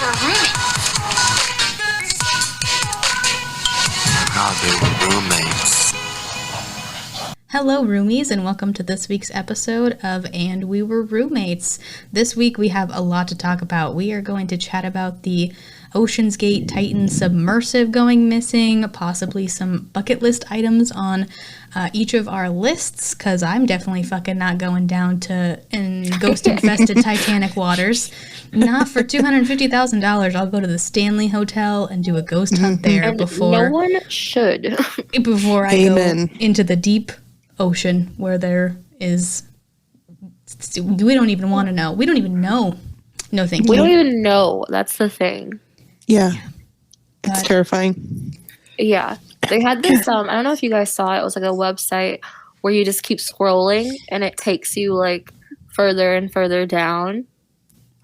Now they were roommates. Hello, Roomies, and welcome to this week's episode of And We Were Roommates. This week we have a lot to talk about. We are going to chat about the OceanGate Titan Submersible going missing, possibly some bucket list items on each of our lists, because I'm definitely fucking not going down to in ghost-infested Titanic waters. Not for $250,000. I'll go to the Stanley Hotel and do a ghost hunt there And before no one should. before I Amen. go into the deep ocean where there is. We don't even want to know. We don't even know. No, thank We you. don't even know. That's the thing. Yeah. It's But- terrifying. Yeah. They had this, I don't know if you guys saw it. It was like a website where you just keep scrolling and it takes you like further and further down.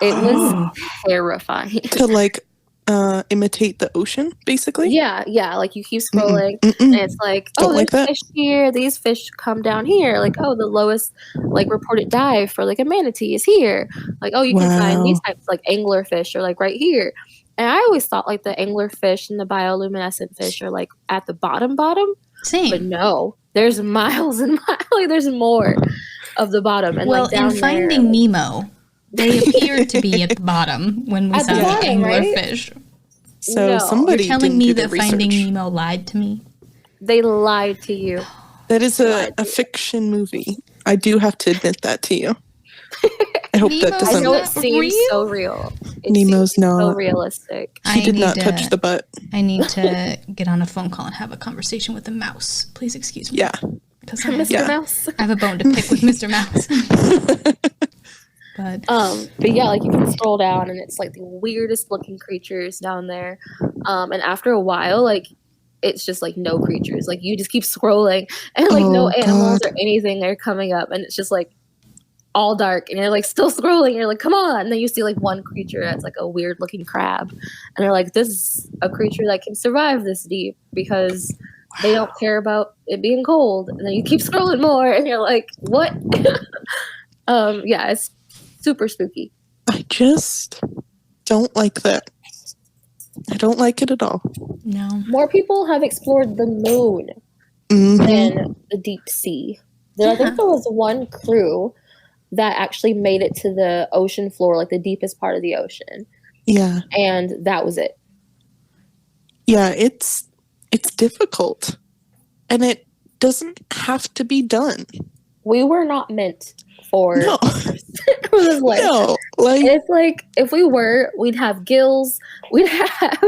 It was terrifying. To like imitate the ocean, basically. Yeah. Like you keep scrolling Mm-mm. and it's like, Don't oh, like there's that. fish here. These fish come down here. Like, oh, the lowest like reported dive for like a manatee is here. Like, oh, you can find these Wow. types like anglerfish are like right here. And I always thought like the anglerfish and the bioluminescent fish are like at the bottom, but Same. no, there's miles and miles. Like there's more of the bottom. And Well, like down in Finding there, Nemo, they appeared to be at the bottom when we At saw the the bottom, right? anglerfish. So No. somebody You're telling didn't me do that the Finding research. Nemo lied to me? they lied to you. That is a fiction movie. I do have to admit that to you. I hope Nemo that I doesn't. know Isn't it that seems real? so real. It Nemo's seems so not. realistic. He did need not to- touch the butt. I need to get on a phone call and have a conversation with the mouse. Please excuse me. Yeah. Because Mr. Yeah. Mouse. I have a bone to pick with Mr. Mouse. But But yeah, like you can scroll down and it's like the weirdest looking creatures down there. And after a while, like it's just like no creatures. Like you just keep scrolling and like no Oh, animals God. or anything are coming up, and it's just like all dark, and you're like still scrolling. And you're like, come on! And then you see like one creature that's like a weird looking crab, and they're like, this is a creature that can survive this deep because they don't care about it being cold. And then you keep scrolling more, and you're like, what? Yeah, it's super spooky. I just don't like that. I don't like it at all. no. More people have explored the moon Mhm. than the deep sea. I think there was one crew that actually made it to the ocean floor, like the deepest part of the ocean, Yeah. and that was it. Yeah, it's difficult. And it doesn't have to be done. We were not meant for, No. for this life. No. Like It's like if we were, we'd have gills. We'd have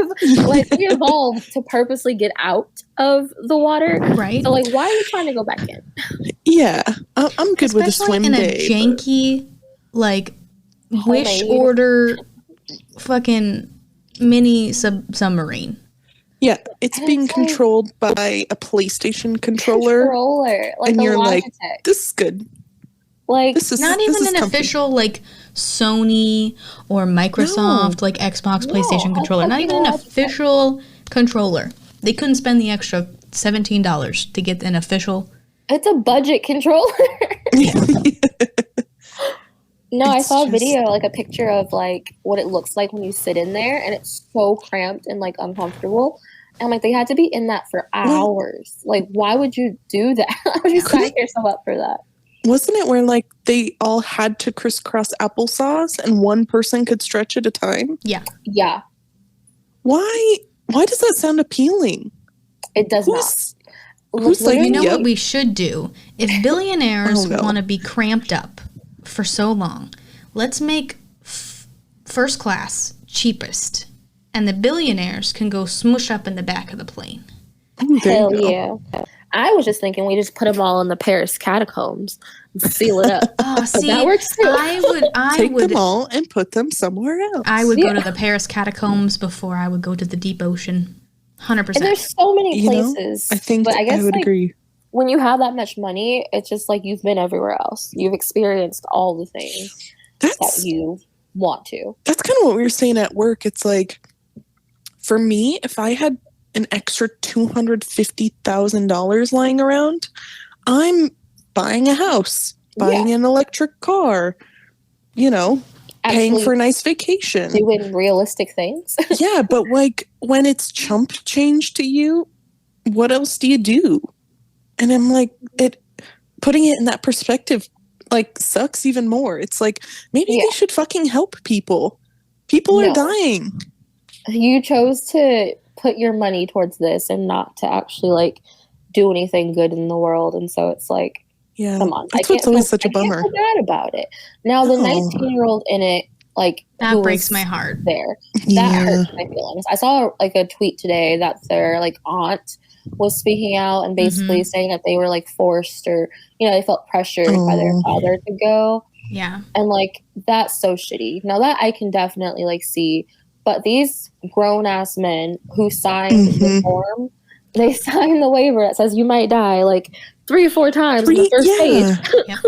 like we evolved to purposely get out of the water. Right? So like, why are you trying to go back in? yeah. I'm good with a Especially swim in day. a janky, like, wish Homemade. order fucking mini submarine. Yeah, it's And being it's like- controlled by a PlayStation controller. Like and a you're like, Logitech. This is good. Like This is Not this even is an comfy. official, like, Sony or Microsoft, like, Xbox, No, PlayStation a controller. Not even an fucking Logitech. official controller. They couldn't spend the extra $17 to get an official. it's a budget controller. No, I It's saw a just- video, like a picture of like what it looks like when you sit in there, and it's so cramped and like uncomfortable. And like they had to be in that for hours. Like, why would you do that? Why would you sign yourself up for that? Wasn't it where like they all had to crisscross applesauce and one person could stretch at a time? Yeah. Yeah, Why does that sound appealing? it does Who's not. who's like, You know Yep. what we should do? If billionaires Oh, no. want to be cramped up for so long, let's make first class cheapest. And the billionaires can go smoosh up in the back of the plane. Oh, there Hell you go. yeah. I was just thinking we just put them all in the Paris catacombs and seal it up. Oh, see, that works too. I Take would them all and put them somewhere else. I would go Yeah. to the Paris catacombs before I would go to the deep ocean. 100%. And there's so many You know, places. I think but I guess would like, agree. when you have that much money, it's just like you've been everywhere else. You've experienced all the things that That's you want to. that's kind of what we were saying at work. It's like, for me, if I had an extra $250,000 lying around, I'm buying a house, buying an electric car, paying actually for a nice vacation. doing realistic things. Yeah, but like when it's chump change to you, what else do you do? And I'm like, putting it in that perspective like sucks even more. It's like maybe Yeah. they should fucking help people. People are No. dying. You chose to put your money towards this and not to actually like do anything good in the world, and so it's like, Yeah, come on, that's what's always such a I can't bummer. feel bad about it. Now the No. 19-year-old in it, like That who breaks was my heart. there, that Yeah. hurts my feelings. I saw like a tweet today that their like aunt was speaking out and basically saying that they were like forced, or they felt pressured by their Oh. father to go. Yeah. And like that's so shitty. Now that I can definitely like see, but these grown ass men who signed the form, they signed the waiver that says you might die like 3 or 4 times on the first page. Yep.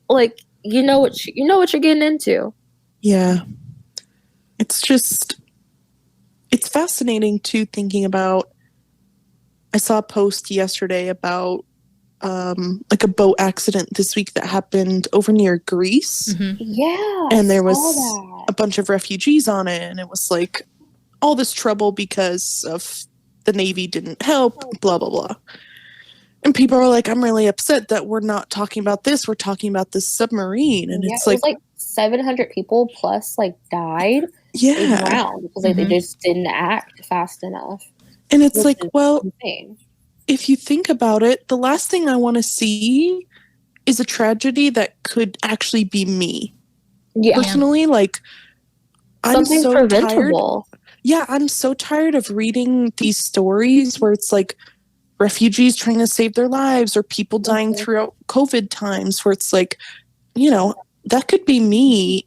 Like you know what you're getting into. Yeah. It's fascinating too, thinking about, I saw a post yesterday about like a boat accident this week that happened over near Greece. Yeah. And there I was saw a bunch of refugees on it, and it was like all this trouble because of the Navy didn't help, blah, blah, blah. And people are like, I'm really upset that we're not talking about this. We're talking about this submarine. And it's it was like 700 people plus like died. They drowned because they just didn't act fast enough. And it's like, well, insane. If you think about it, the last thing I want to see is a tragedy that could actually be me. Yeah. Personally, like, Something I'm so preventable. tired. Yeah, I'm so tired of reading these stories where it's like refugees trying to save their lives or people dying throughout COVID times, where it's like, that could be me.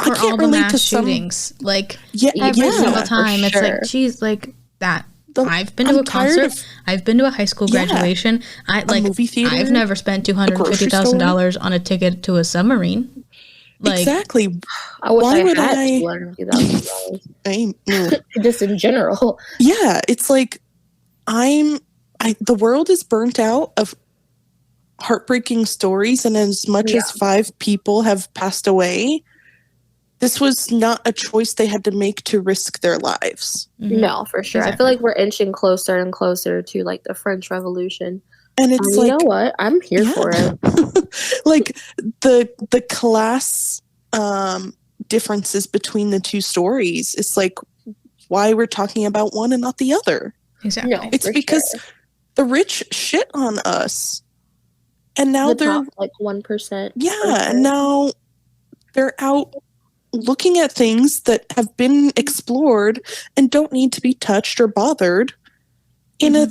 Or I can't all the relate mass to shootings. Like, every single time. It's like, geez, like that. I've been to a concert. I've been to a high school graduation. A movie theater. I've never spent $250,000 on a ticket to a submarine. Like, exactly. I wish I had $250,000. Just in general. Yeah, it's like the world is burnt out of heartbreaking stories, and as much as 5 people have passed away, this was not a choice they had to make to risk their lives. No, for sure. Exactly. I feel like we're inching closer and closer to like the French Revolution. And it's you know what? I'm here for it. Like the class differences between the two stories. It's like why we're talking about one and not the other. Exactly. No, it's because the rich shit on us. And now they're top, like 1%. Yeah, and now they're out looking at things that have been explored and don't need to be touched or bothered in a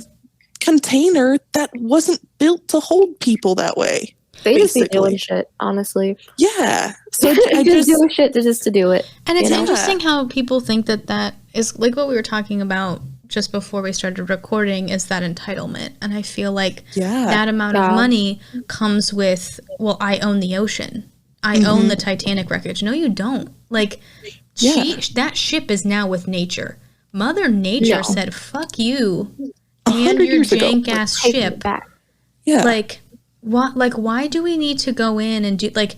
container that wasn't built to hold people that way. They just be doing shit, honestly. Yeah. So I just doing shit just to do it. And it's interesting how people think that is like what we were talking about just before we started recording, is that entitlement. And I feel like that amount of money comes with, well, I own the ocean. I own the Titanic wreckage. No, you don't. Like, that ship is now with nature. Mother Nature said, fuck you and your jank-ass ship. Yeah. Like, what? Like, why do we need to go in and do, like,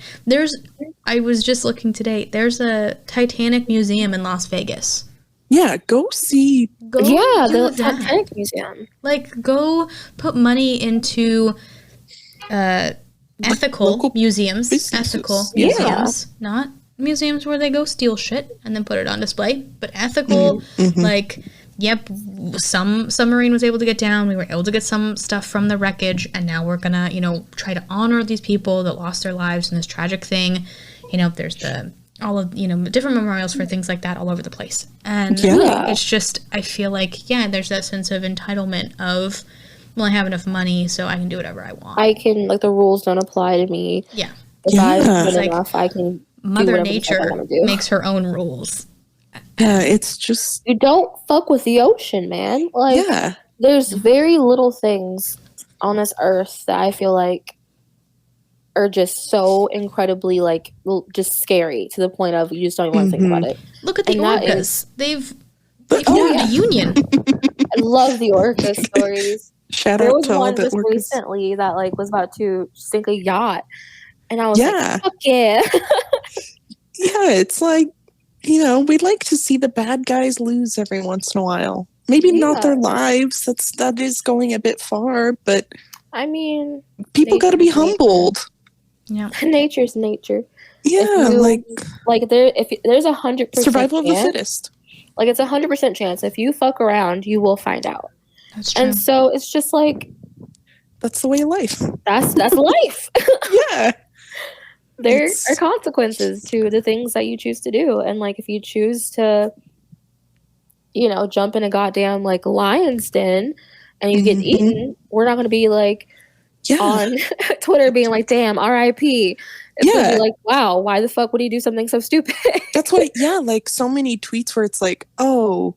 I was just looking today, there's a Titanic museum in Las Vegas. Yeah, go see. The Titanic museum. Like, go put money into ethical museums. Businesses. Ethical museums. Not museums where they go steal shit and then put it on display, but ethical. Like, yep, some submarine was able to get down. We were able to get some stuff from the wreckage, and now we're gonna, try to honor these people that lost their lives in this tragic thing. There's all of, different memorials for things like that all over the place. And it's just, I feel like, there's that sense of entitlement of, well, I have enough money, so I can do whatever I want. I can, like, the rules don't apply to me. Yeah. If I've done enough, I can Mother Nature makes her own rules. Yeah, it's just... You don't fuck with the ocean, man. Like, there's very little things on this earth that I feel like are just so incredibly, like, just scary to the point of you just don't even want to think about it. Look at the orcas. They've formed a union. I love the orca stories. Shout there out was to all one the just orcas. recently that, like, was about to sink a yacht. And I was like, fuck yeah. Yeah, it's like, we'd like to see the bad guys lose every once in a while. Maybe not their lives. That is going a bit far, but I mean, people got to be nature's nature. humbled. Yeah. Nature's nature. Yeah, If there's 100% survival of the chance, fittest. like it's 100% chance if you fuck around, you will find out. That's true. And so it's just like That's the way of life. that's life. Yeah. There are consequences to the things that you choose to do, and like if you choose to, jump in a goddamn like lion's den and you get eaten, we're not going to be like on Twitter being like, "Damn, R.I.P." It's going to be like, "Wow, why the fuck would he do something so stupid?" That's why, like so many tweets where it's like, "Oh,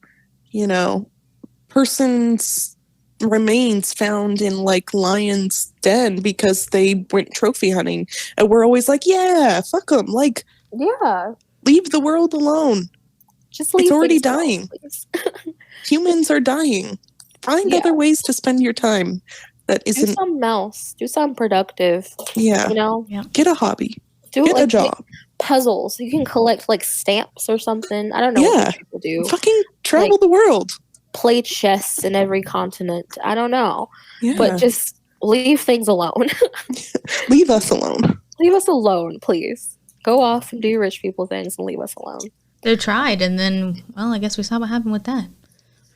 person's remains found in like lion's den because they went trophy hunting," and we're always like, "Yeah, fuck them! Like, leave the world alone. Just leave. It's already dying. Humans are dying. Find other ways to spend your time. That isn't do something else. Do something productive. Yeah. Get a hobby. Get a job. Puzzles. You can collect like stamps or something. I don't know what people do. Fucking travel the world. Play chess in every continent. I don't know. Yeah. But just leave things alone. Leave us alone. Leave us alone, please. Go off and do your rich people things and leave us alone. They tried, and then, well, I guess we saw what happened with that.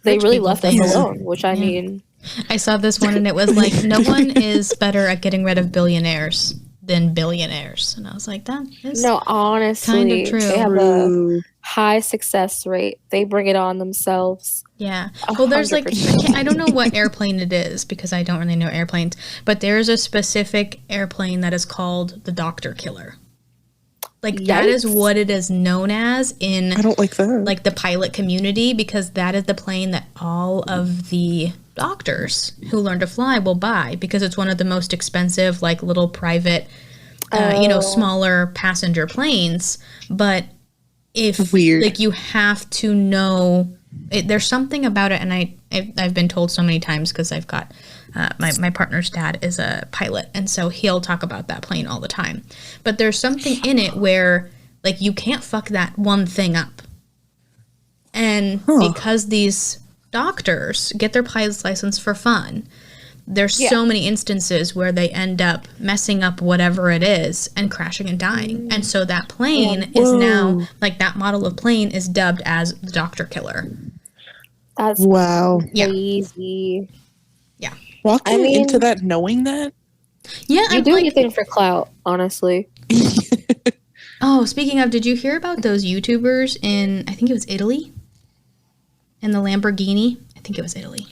They really left us alone, which I mean... I saw this one, and it was like, no one is better at getting rid of billionaires than billionaires. And I was like, that is honestly, kind of true. They have a high success rate. They bring it on themselves. Yeah. Well, there's 100%. like, I don't know what airplane it is because I don't really know airplanes, but there's a specific airplane that is called the Doctor Killer. Like, that is what it is known as in, I don't like that. Like, the pilot community, because that is the plane that all of the doctors who learn to fly will buy, because it's one of the most expensive, like, little private, smaller passenger planes. But like, you have to know, there's something about it, and I've been told so many times because I've got, my partner's dad is a pilot, and so he'll talk about that plane all the time. But there's something in it where, like, you can't fuck that one thing up. And because these doctors get their pilot's license for fun, there's so many instances where they end up messing up whatever it is and crashing and dying. And so that plane is now, like, that model of plane is dubbed as the Doctor Killer. That's crazy. Yeah. Walking into that knowing that? Yeah. You do anything for clout, honestly. Oh, speaking of, did you hear about those YouTubers in, I think it was Italy? In the Lamborghini? I think it was Italy.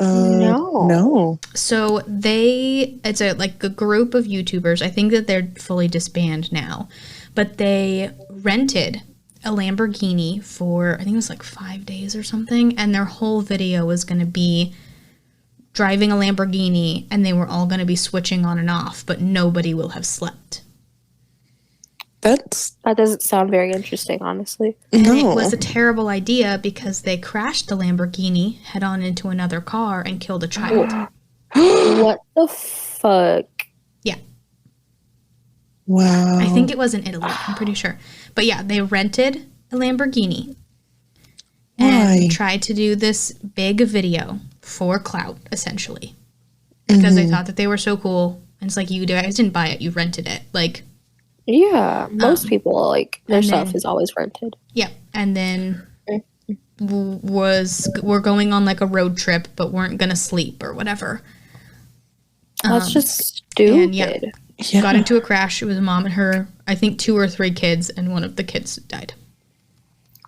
No. So it's a group of YouTubers. I think that they're fully disbanded now. But they rented a Lamborghini for, I think it was like 5 days or something. And their whole video was going to be driving a Lamborghini, and they were all going to be switching on and off, but nobody will have slept. That doesn't sound very interesting, honestly. And it was a terrible idea because they crashed the Lamborghini head on into another car and killed a child. What the fuck? Yeah. Wow. I think it was in Italy. I'm pretty sure. But yeah, they rented a Lamborghini and tried to do this big video for clout, essentially. Because they thought that they were so cool. And it's like, you guys didn't buy it, you rented it. Like, yeah, most people, like, their stuff is always rented. Yeah, and then we're going on, like, a road trip, but weren't going to sleep or whatever. That's just stupid. And got into a crash. It was a mom and her, I think, 2 or 3 kids, and one of the kids died.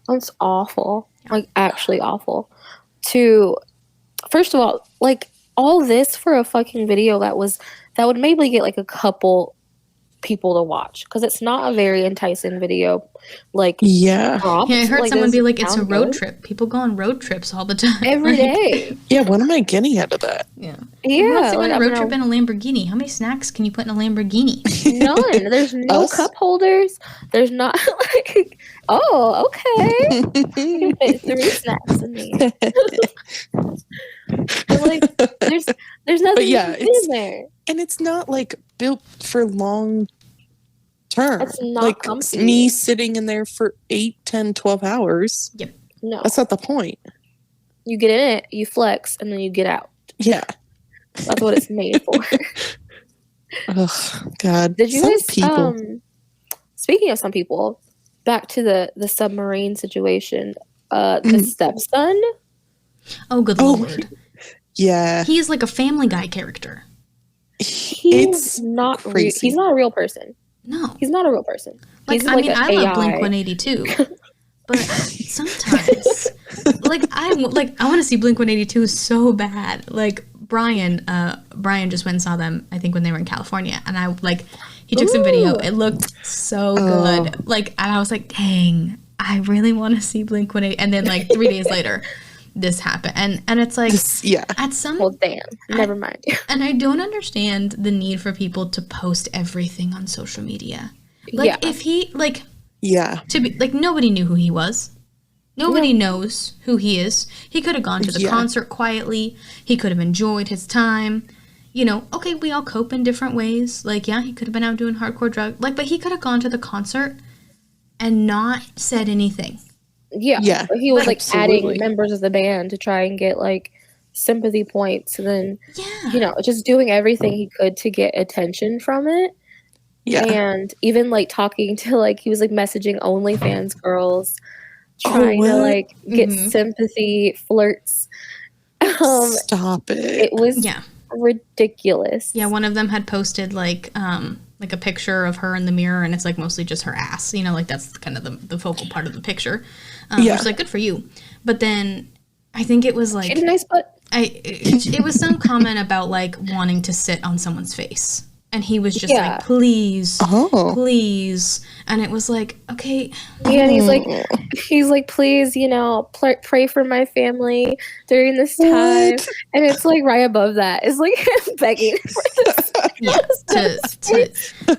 That's awful. Like, actually awful. First of all, like, all this for a fucking video that would maybe get, like, a couple people to watch, because it's not a very enticing video. Like, prompt. I heard someone be like, it's a road trip. People go on road trips all the time. Every day. Yeah, what am I getting out of that? Yeah. Who wants to go on a road trip in a Lamborghini? How many snacks can you put in a Lamborghini? None. There's no cup holders. There's not, like, oh, okay. You can fit 3 snacks in there. But, like, there's nothing in there. And it's not, like, built for long term. It's not like comfy. me sitting in there for 8, 10, 12 hours. Yep. No. That's not the point. You get in it, you flex, and then you get out. Yeah. That's what it's made for. Oh, God. Did you Some guys, people. speaking of some people, back to the submarine situation, the stepson? Oh, good Oh, lord. Yeah. He is like a Family Guy character. He's not crazy. he's not a real person. No. He's not a real person. Like, He's I mean, an I love AI. Blink-182, but sometimes, like, I want to see Blink-182 so bad. Like, Brian just went and saw them, I think, when they were in California, and he took some video. It looked so good. Like, and I was like, dang, I really want to see Blink-182. And then, like, 3 days later, this happened. And it's like, at some... Well, damn. Never mind. And I don't understand the need for people to post everything on social media. Like, if he, like... Yeah. To be, like, nobody knew who he was. Nobody knows who he is. He could have gone to the concert quietly. He could have enjoyed his time. You know, okay, we all cope in different ways. Like, yeah, he could have been out doing hardcore drugs. Like, but he could have gone to the concert and not said anything. Yeah. But he was, like, absolutely. adding members of the band to try and get, like, sympathy points. And then, you know, just doing everything he could to get attention from it. Yeah. And even, like, talking to, like, he was, like, messaging OnlyFans girls, trying to, like, get sympathy, flirts. Stop it. It was ridiculous. Yeah, one of them had posted, like a picture of her in the mirror, and it's, like, mostly just her ass. You know, like, that's kind of the focal part of the picture. Which is, like, good for you. But then I think it was, like... She had a nice butt. It was some comment about, like, wanting to sit on someone's face. And he was just like, please, please. And it was like, okay. Yeah, and he's like, please, you know, pray for my family during this time. What? And it's like right above that. It's like begging for this.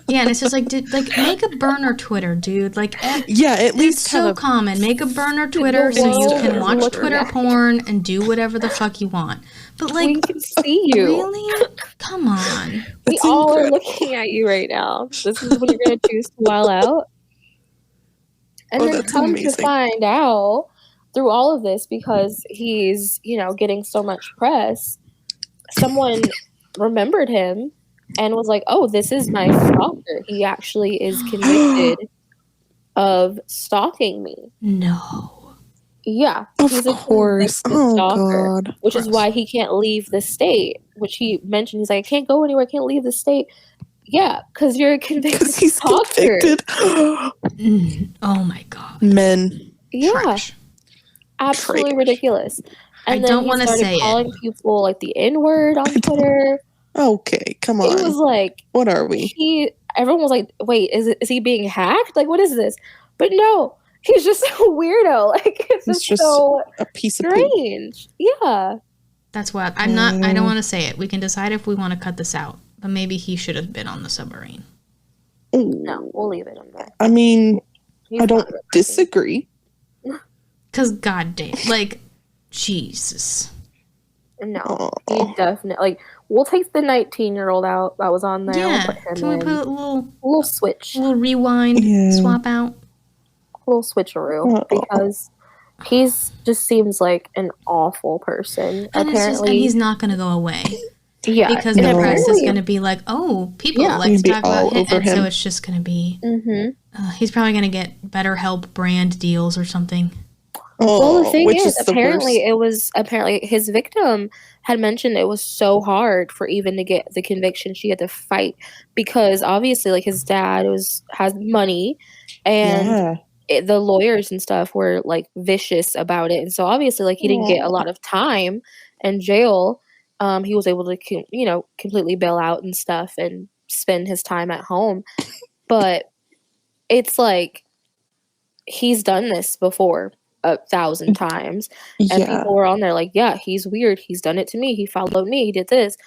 And it's just like, make a burner Twitter, dude. Like, at least it's so common. Make a burner Twitter so you can watch Twitter porn and do whatever the fuck you want. But, like, we can see you. Really? Come on. We all are looking at you right now. This is when you're going to choose to while out. And then come to find out through all of this, because he's, you know, getting so much press, someone remembered him and was like, oh, this is my stalker. He actually is convicted of stalking me. No. Yeah, of course. Oh, stalker, God. which is why he can't leave the state. Which he mentioned, he's like, I can't go anywhere. I can't leave the state. Yeah, because you're a convicted stalker. Oh my God. Men. Yeah, Trash. absolutely ridiculous. And I don't want to say calling people like the N-word on Twitter. Okay, come on. It was like, what are we? Everyone was like, wait, is he being hacked? Like, what is this? But no. He's just a weirdo. Like, it's just so a piece of strange. Yeah. That's what I don't want to say it. We can decide if we want to cut this out. But maybe he should have been on the submarine. No, we'll leave it on that. I mean, I don't disagree. Because goddamn, like, Jesus. No, he definitely, like, we'll take the 19-year-old out that was on there. Yeah, we'll put him can we put a little switch, a little rewind, swap out, a little switcheroo, because he's just seems like an awful person. And apparently, and he's not going to go away. Yeah, because the press is going to be like, oh, people like to talk about him, and so it's just going to be. He's probably going to get BetterHelp brand deals or something. Well, the thing is, apparently his victim had mentioned it was so hard for even to get the conviction. She had to fight because obviously, like, his dad has money, and the lawyers and stuff were like vicious about it, and so obviously, like, he didn't get a lot of time in jail. He was able to, completely bail out and stuff and spend his time at home, but it's like he's done this before 1,000 times, and people were on there like, yeah, he's weird, he's done it to me, he followed me, he did this.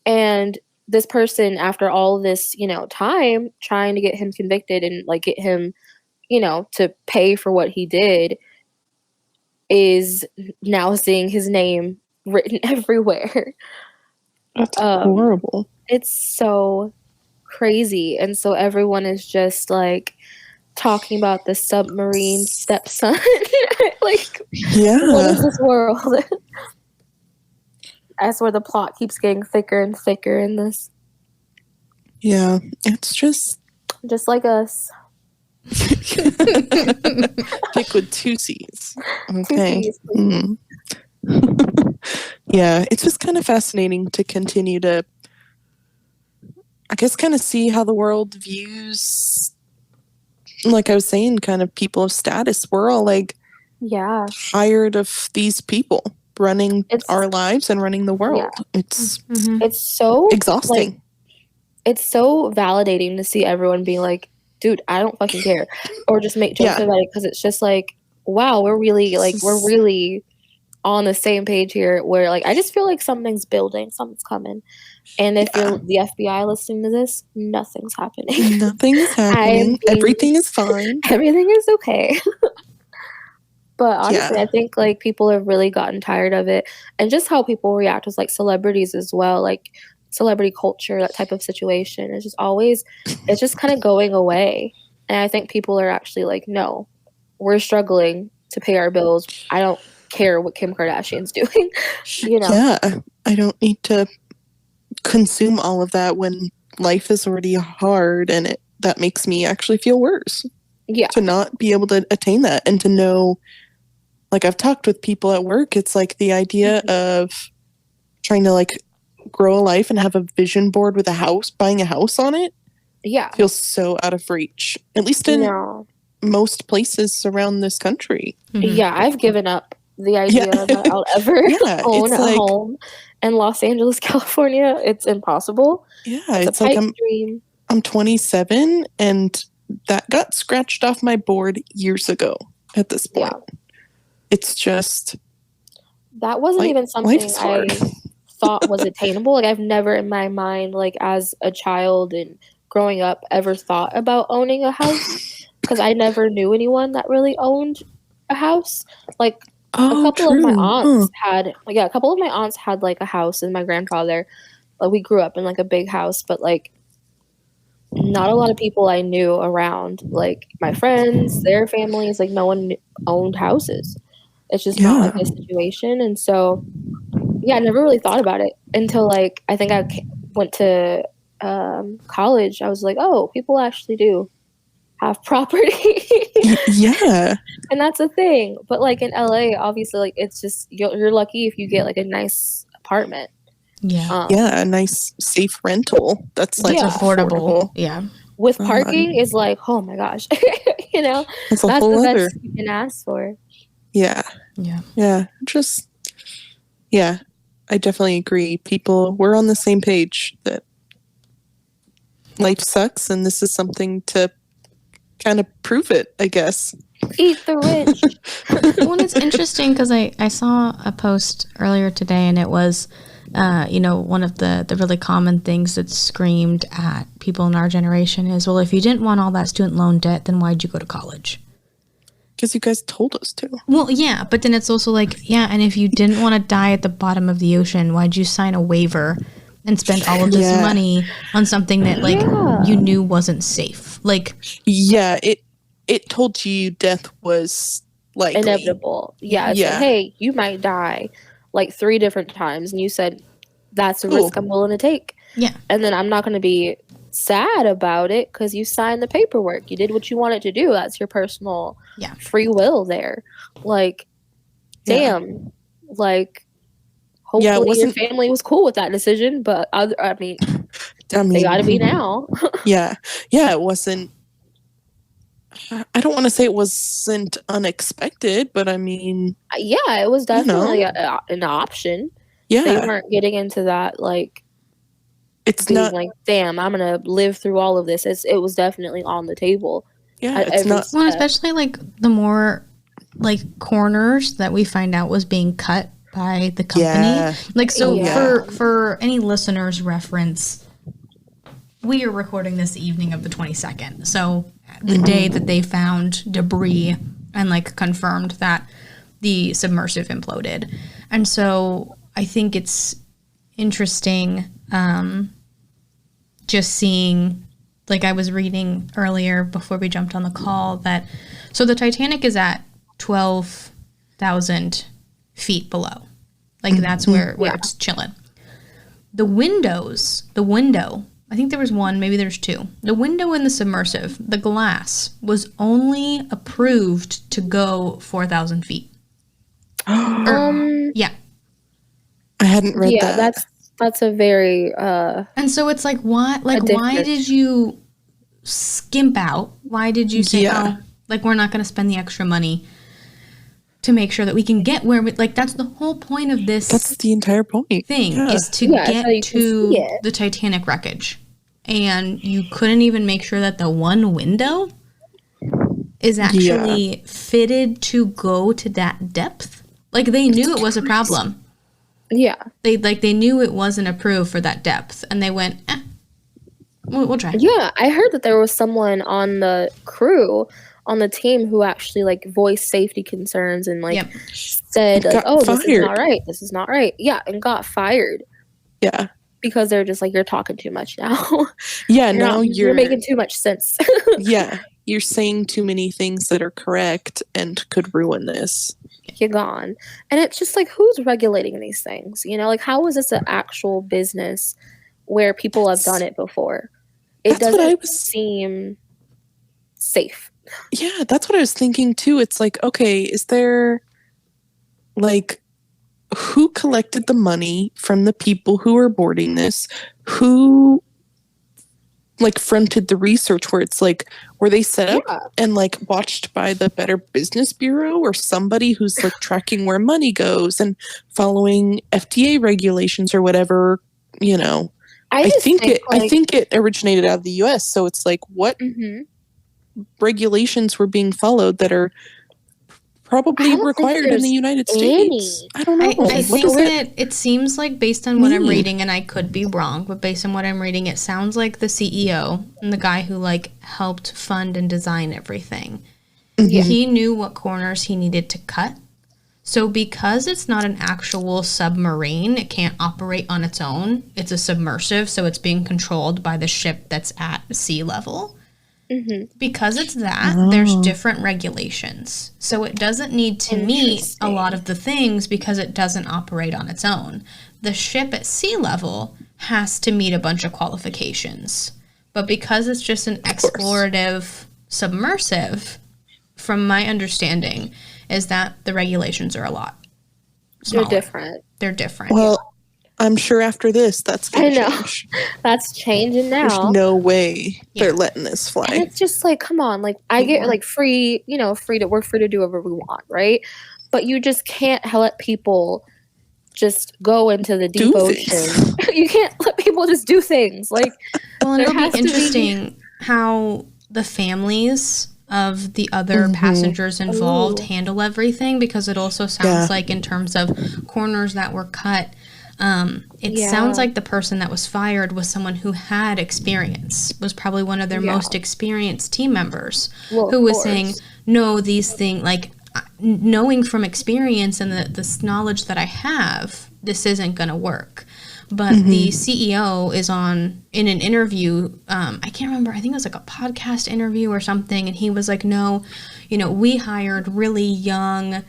And this person, after all this time trying to get him convicted and like get him to pay for what he did, is now seeing his name written everywhere. That's horrible. It's so crazy. And so everyone is just like talking about the submarine stepson. Like, what is this world? That's where the plot keeps getting thicker and thicker in this. Yeah, it's just like us. Pick with 2 C's. Okay. 2 C's, please. Yeah, it's just kind of fascinating to continue to, I guess, kind of see how the world views, like I was saying, kind of people of status. We're all like, tired of these people running our lives and running the world. It's so exhausting. Like, it's so validating to see everyone being like, dude, I don't fucking care, or just make jokes about it, because it's just like, wow, we're really on the same page here, where like I just feel like something's building, something's coming. And if you're the FBI listening to this, nothing's happening. Nothing is happening. Everything is fine. Everything is okay. But honestly, I think like people have really gotten tired of it, and just how people react with like celebrities as well, like celebrity culture, that type of situation. It's just kind of going away. And I think people are actually like, no, we're struggling to pay our bills. I don't care what Kim Kardashian's doing. Yeah, I don't need to consume all of that when life is already hard, and that makes me actually feel worse. Yeah. To not be able to attain that, and to know, like I've talked with people at work, it's like the idea of trying to like grow a life and have a vision board with buying a house on it. Yeah. Feels so out of reach. At least in most places around this country. Yeah, I've given up the idea that I'll ever own a home in Los Angeles, California. It's impossible. Yeah, it's like I'm 27, and that got scratched off my board years ago at this point. Yeah. It's just... That wasn't even something I thought was attainable. Like, I've never in my mind, like as a child and growing up, ever thought about owning a house, because I never knew anyone that really owned a house. Like, a couple of my aunts had like a house, and my grandfather, like, we grew up in like a big house, but like not a lot of people I knew around, like my friends, their families, like no one owned houses. It's just not like a situation. And so I never really thought about it until like I think I went to college. I was like, oh, people actually do have property. Yeah. And that's a thing. But like in LA, obviously, like it's just you're lucky if you get like a nice apartment. Yeah. A nice safe rental that's like affordable. Yeah. With parking is like, oh my gosh. That's the best you can ask for. Yeah. I definitely agree. We're on the same page that life sucks, and this is something to kind of prove it, I guess. Eat the rich. Well, it's interesting because I saw a post earlier today, and it was, one of the really common things that's screamed at people in our generation is, well, if you didn't want all that student loan debt, then why'd you go to college? Because you guys told us to. Well, yeah, but then it's also like, and if you didn't want to die at the bottom of the ocean, why'd you sign a waiver and spend all of this money on something that, like, you knew wasn't safe? Like, it told you death was likely. Inevitable. Yeah. It's like, hey, you might die like 3 different times, and you said that's a risk I'm willing to take. Yeah. And then I'm not going to be sad about it because you signed the paperwork. You did what you wanted to do. That's your personal free will there. Like, damn. Like, hopefully your family was cool with that decision, but I mean they got to be now. It wasn't. I don't want to say it wasn't unexpected, but I mean, it was definitely an option. Yeah, they weren't getting into that like. It's not like, damn, I'm gonna live through all of this. It was definitely on the table. Yeah, it's not. Well, especially like the more like corners that we find out was being cut by the company. Yeah. Like, so for any listeners' reference, we are recording this the evening of the 22nd. So the day that they found debris and like confirmed that the submersive imploded. And so I think it's interesting just seeing like I was reading earlier before we jumped on the call that, so the Titanic is at 12,000 feet below. Like that's where it's chilling. The window, I think there was one, maybe there's two. The window in the submersive, the glass, was only approved to go 4,000 feet. Yeah. I hadn't read that. That's a very and so it's like why did you skimp out? Why did you say we're not going to spend the extra money to make sure that we can get where we, like that's the whole point of this. That's the entire point. Thing is to get to the Titanic wreckage. And you couldn't even make sure that the one window is actually fitted to go to that depth. Like they knew it was a problem. Yeah. They knew it wasn't approved for that depth, and they went, we'll try. Yeah, I heard that there was someone on the crew, on the team, who actually like voiced safety concerns and like said, like, "Oh, this is not right. This is not right." Yeah, and got fired. Yeah, because they're just like, "You're talking too much now." Yeah, now you're making too much sense. Yeah, you're saying too many things that are correct and could ruin this. You're gone. And it's just like, who's regulating these things? You know, like, how is this an actual business where people have done it before? It doesn't seem safe. Yeah, that's what I was thinking too. It's like, okay, is there like who collected the money from the people who are boarding this? Who like fronted the research where it's like, were they set up and like watched by the Better Business Bureau or somebody who's like tracking where money goes and following FDA regulations or whatever, you know? I think it originated out of the US. So it's like, what regulations were being followed that are probably required in the United States? I don't know. I think that it seems like, based on what I'm reading, and I could be wrong, but based on what I'm reading, it sounds like the CEO and the guy who like helped fund and design everything, he knew what corners he needed to cut. So because it's not an actual submarine, it can't operate on its own. It's a submersive, so it's being controlled by the ship that's at sea level. Because it's that, there's different regulations. So it doesn't need to meet a lot of the things because it doesn't operate on its own. The ship at sea level has to meet a bunch of qualifications. But because it's just an explorative submersive, from my understanding, is that the regulations are a lot smaller. They're different. Well, I'm sure after this, that's going to change. That's changing now. There's no way they're letting this fly. And it's just like, come on, like I get like free, you know, we're free to do whatever we want, right? But you just can't let people just go into the deep ocean. You can't let people just do things like. Well, and it'll be interesting how the families of the other passengers involved handle everything, because it also sounds like, in terms of corners that were cut, it sounds like the person that was fired was someone who had experience, was probably one of their most experienced team members, who was saying, no, these things, like, knowing from experience and the knowledge that I have, this isn't going to work. But the CEO is in an interview, I can't remember, I think it was like a podcast interview or something, and he was like, no, you know, we hired really young,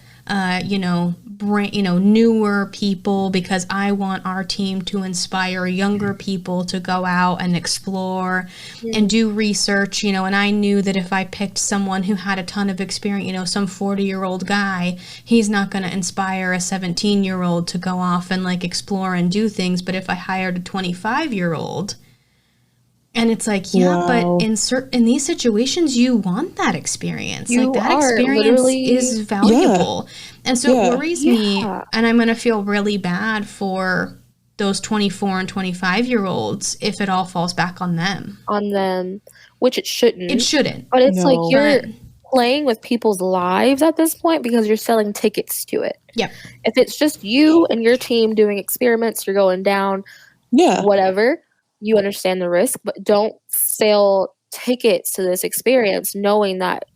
newer people because I want our team to inspire younger people to go out and explore and do research, you know, and I knew that if I picked someone who had a ton of experience, you know, some 40-year-old guy, he's not going to inspire a 17-year-old to go off and like explore and do things. But if I hired a 25-year-old, and it's like, but in these situations, you want that experience. Like, that experience is valuable. And so it worries me, and I'm going to feel really bad for those 24 and 25-year-olds if it all falls back on them. Which it shouldn't. It shouldn't. But it's like you're playing with people's lives at this point because you're selling tickets to it. Yep. If it's just you and your team doing experiments, you're going down, whatever, you understand the risk, but don't sell tickets to this experience knowing that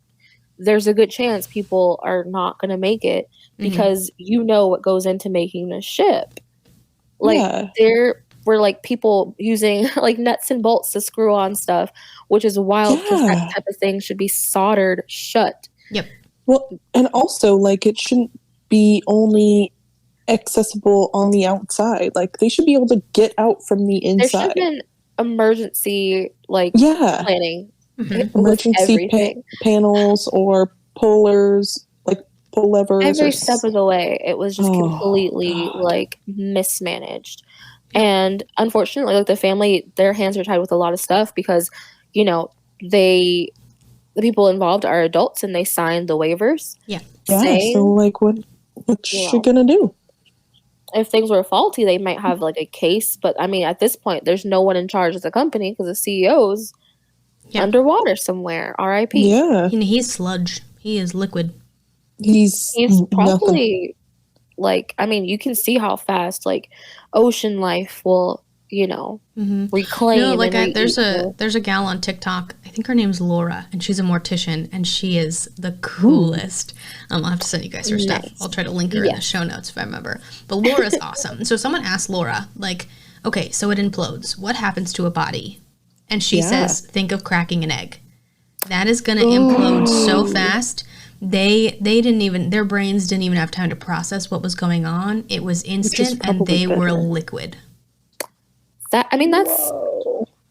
there's a good chance people are not going to make it because you know what goes into making a ship. Like, were like people using like nuts and bolts to screw on stuff, which is wild because that type of thing should be soldered shut. Yep. Well, and also, like, it shouldn't be only accessible on the outside. Like, they should be able to get out from the There should inside. have been emergency like Yeah. planning. Mhm. Emergency panels or pullers, like pull levers. Every step of the way, it was just completely God. like mismanaged. And unfortunately, like the family, their hands are tied with a lot of stuff because, you know, the people involved are adults and they signed the waivers. Yeah. Saying, so like what's she gonna do? If things were faulty, they might have like a case. But I mean, at this point, there's no one in charge of the company because the CEO's underwater somewhere. R.I.P. Yeah. He's sludge. He is liquid. He's probably like, I mean, you can see how fast like ocean life will, you know, reclaim. No, like there's a gal on TikTok. I think her name's Laura, and she's a mortician, and she is the coolest. I'll have to send you guys her stuff. I'll try to link her in the show notes if I remember. But Laura's awesome. So someone asked Laura, like, okay, so it implodes. What happens to a body? And she says, think of cracking an egg. That is going to implode so fast. They didn't even, their brains didn't even have time to process what was going on. It was instant, and they were liquid. That, I mean, that's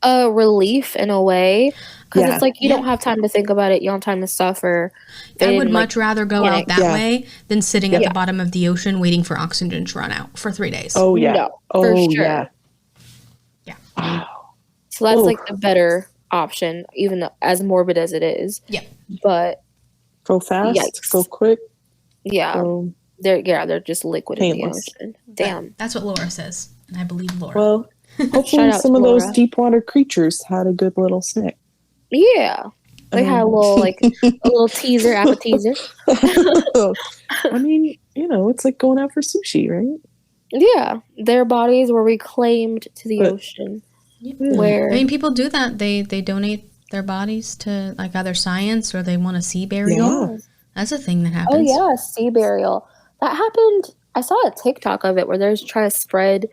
a relief in a way, because it's like you don't have time to think about it. You don't have time to suffer. I would much rather go out that way than sitting at the bottom of the ocean waiting for oxygen to run out for 3 days. Oh yeah. No, for sure. Yeah. Wow. So that's like the better option, even though, as morbid as it is. Yeah. But go fast, go quick. Yeah. They're just liquid painless. in the ocean. Damn. That's what Laura says, and I believe Laura. Well, hopefully some of those deep water creatures had a good little snack. Yeah. They had a little teaser, appetizer. I mean, you know, it's like going out for sushi, right? Yeah. Their bodies were reclaimed to the ocean. Where I mean, people do that. They donate their bodies to like either science or they want a sea burial. Yeah. That's a thing that happens. Oh yeah, sea burial. That happened. I saw a TikTok of it where they're trying to spread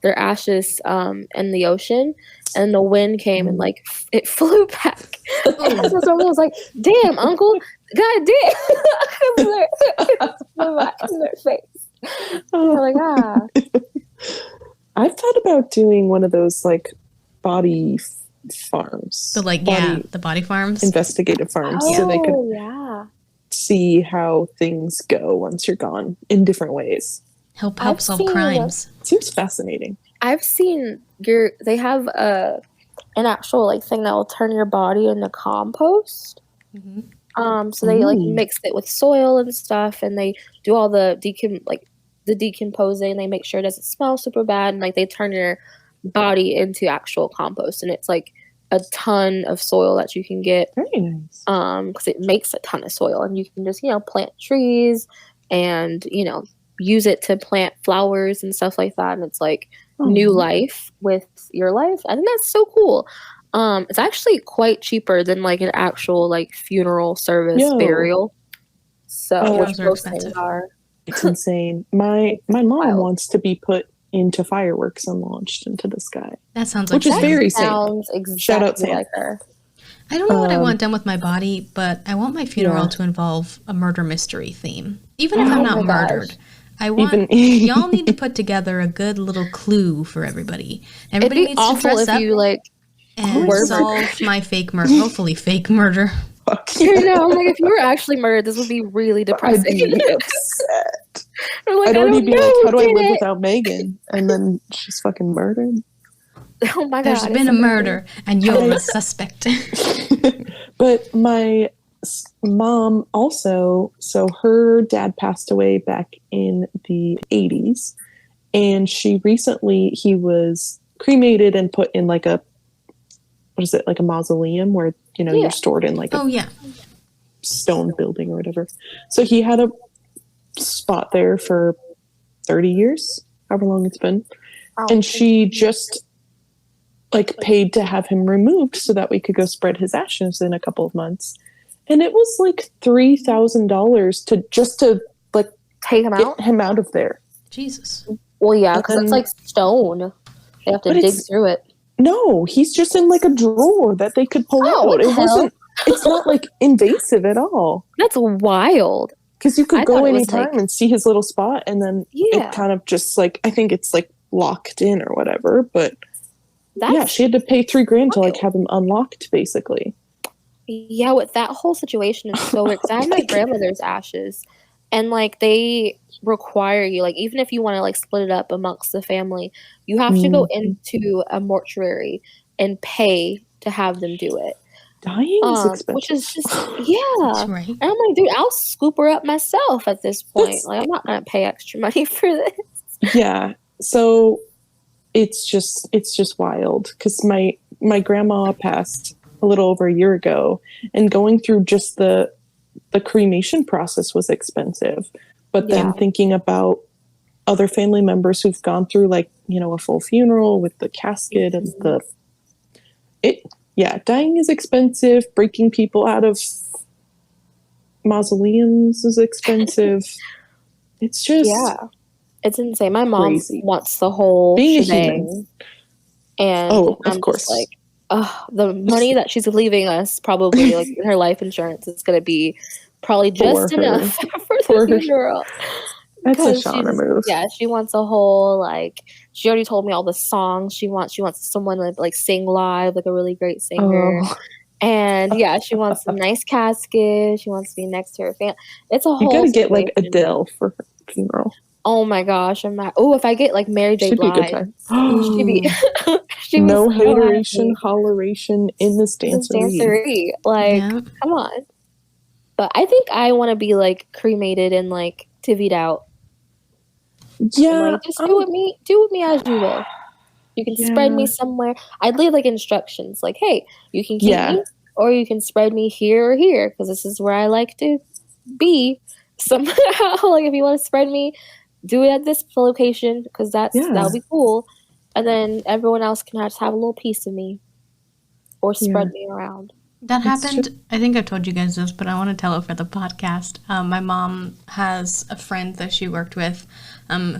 their ashes in the ocean, and the wind came and like it flew back. So someone was like, "Damn, uncle, god damn!" It flew back in their face. I'm like, I've thought about doing one of those like body farms. So like the body farms, investigative farms, so they could see how things go once you're gone in different ways. Help solve crimes. Seems fascinating. I've seen they have an actual like thing that will turn your body into compost. So they like mix it with soil and stuff, and they do all the decomposing. They make sure it doesn't smell super bad, and like they turn your body into actual compost, and it's like a ton of soil that you can get. Very nice. Because it makes a ton of soil, and you can just plant trees and use it to plant flowers and stuff like that, and it's like new life with your life. I think that's so cool. It's actually quite cheaper than like an actual like funeral service burial. So which both things are. It's insane. My mom wants to be put into fireworks and launched into the sky. That sounds like which is very sounds safe. Exactly Shout out Sam. Like her. I don't know what I want done with my body, but I want my funeral to involve a murder mystery theme. Even if I'm not murdered. I want y'all need to put together a good little clue for everybody. Everybody needs to dress up and solve my fake murder. Hopefully fake murder. I'm like, if you were actually murdered, this would be really depressing. I'd be upset. Like, I'd already be like, how do I live without Meaghan? And then she's fucking murdered. Oh my God. There's been a murder and you're a suspect. But my mom also, so her dad passed away back in the 80s, and he was cremated and put in like a mausoleum where you're stored in like a stone building or whatever. So he had a spot there for 30 years, however long it's been, and she just like paid to have him removed so that we could go spread his ashes in a couple of months. And it was like $3,000 to take him out? Get him out of there. Jesus. Well, yeah, because it's like stone. They have to But dig through it. No, he's just in like a drawer that they could pull out. What the hell? It's not like invasive at all. That's wild. Because you could I go thought it was, anytime like- and see his little spot, and then Yeah. it kind of just like, I think it's like locked in or whatever. But That's yeah, she had to pay $3,000 to like wild. have him unlocked, basically. Yeah, with that whole situation is so weird. 'Cause I have my grandmother's ashes, and like they require you, like even if you want to like split it up amongst the family, you have to go into a mortuary and pay to have them do it. Dying is expensive. Which is just yeah. That's right. And I'm like, dude, I'll scoop her up myself at this point. That's- Like I'm not gonna pay extra money for this. Yeah, so it's just wild because my grandma passed a little over a year ago, and going through just the cremation process was expensive. But then Yeah. thinking about other family members who've gone through like, you know, a full funeral with the casket and dying is expensive. Breaking people out of mausoleums is expensive. It's just It's insane. My mom crazy. wants the whole Being a shebang. human. And Oh, I'm of course. just like, the money that she's leaving us probably like in her life insurance is going to be probably just For her. enough for For the her. funeral. That's a 'Cause she Shauna just- move. Yeah, she wants a whole like. She already told me all the songs she wants. She wants someone to like sing live, like a really great singer. Oh, And yeah, she wants a nice casket. She wants to be next to her family. It's a you whole. gotta get like situation. Adele for her funeral. Oh my gosh, if I get like Mary J. Should be a good Blige, time. she'd be. she'd be No so hateration, happy. holleration in this This dancery. dancery. Like, Yeah. come on. But I think I want to be like cremated and like divvied out. Yeah, And, like, just do with me as you will. You can spread me Yeah. somewhere. I'd leave like instructions, like, hey, you can keep Yeah. me, or you can spread me here or here, because this is where I like to be. Somehow, like if you want to spread me, do it at this location, because that would be cool. And then everyone else can just have a little piece of me, or spread me around. That It's happened. I think I've told you guys this, but I want to tell it for the podcast. My mom has a friend that she worked with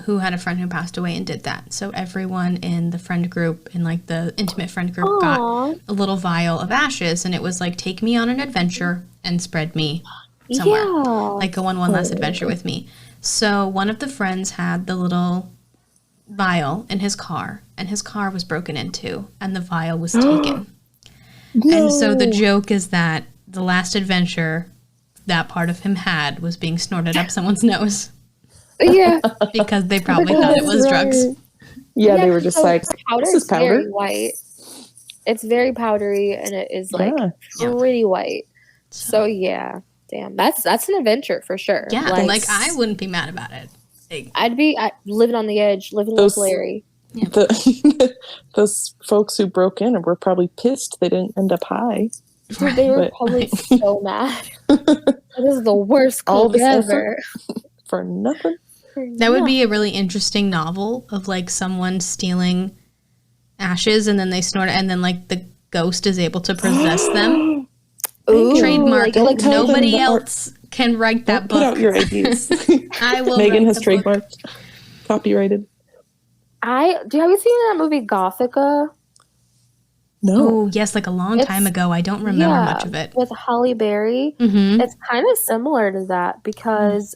who had a friend who passed away and did that. So everyone in the friend group, in like the intimate friend group, got Aw. a little vial of ashes. And it was like, take me on an adventure and spread me somewhere. Yeah. Like go on one last adventure with me. So one of the friends had the little vial in his car, and his car was broken into, and the vial was taken. And so the joke is that the last adventure that part of him had was being snorted up someone's nose Yeah. because they probably thought it was drugs. Yeah, they were just so like, powder this is powder. very white. It's very powdery, and it is like Yeah. pretty white. So yeah, damn, that's an adventure for sure. Yeah, like I wouldn't be mad about it. Like, I'd be living on the edge, living like Larry. Those folks who broke in were probably pissed they didn't end up high. Dude, they were But- probably so mad. This is the worst All cook this ever. For nothing. that would be a really interesting novel of like someone stealing ashes and then they snort it, and then like the ghost is able to possess them. Ooh, Trademark. like, Don't tell them Nobody that else can write that Put out book. your ideas. I will. Meaghan write has the book. trademarked, copyrighted. have you seen that movie Gothica No. Oh yes, like a long time ago. I don't remember much of it. with Halle Berry? Mm-hmm. It's kind of similar to that because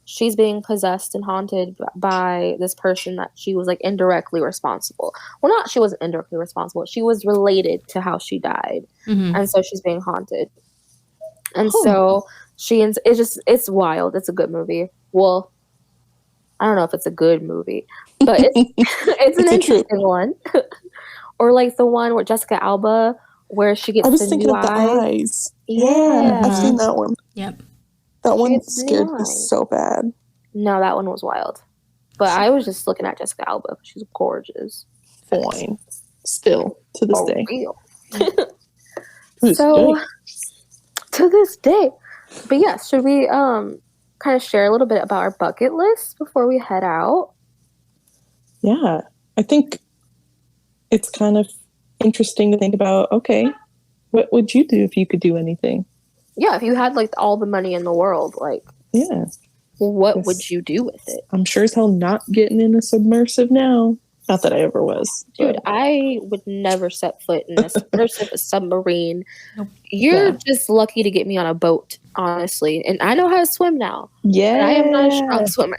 she's being possessed and haunted by this person that she was like indirectly responsible. Well, not she wasn't indirectly responsible. She was related to how she died, Mm-hmm. and so she's being haunted. And so it's wild. It's a good movie. Well, I don't know if it's a good movie, but it's it's an It's a interesting one. Or like the one with Jessica Alba where she gets I was the thinking new of the eyes. eyes. Yeah. I've seen that one. Yep. That one It's the new scared me eyes. so bad. No, that one was wild. But I was just looking at Jessica Alba. She's gorgeous. Fine. Still, to this For day. real. Who's So good? to this day. But yeah, should we kind of share a little bit about our bucket list before we head out? Yeah. I think it's kind of interesting to think about, okay, what would you do if you could do anything? Yeah, if you had like all the money in the world, like Yeah. what Yes. would you do with it? I'm sure as hell not getting in a submersive now. Not that I ever was. Dude, but- I would never set foot in a submarine. Nope. You're Yeah. just lucky to get me on a boat, honestly. And I know how to swim now. Yeah. And I am not a strong swimmer.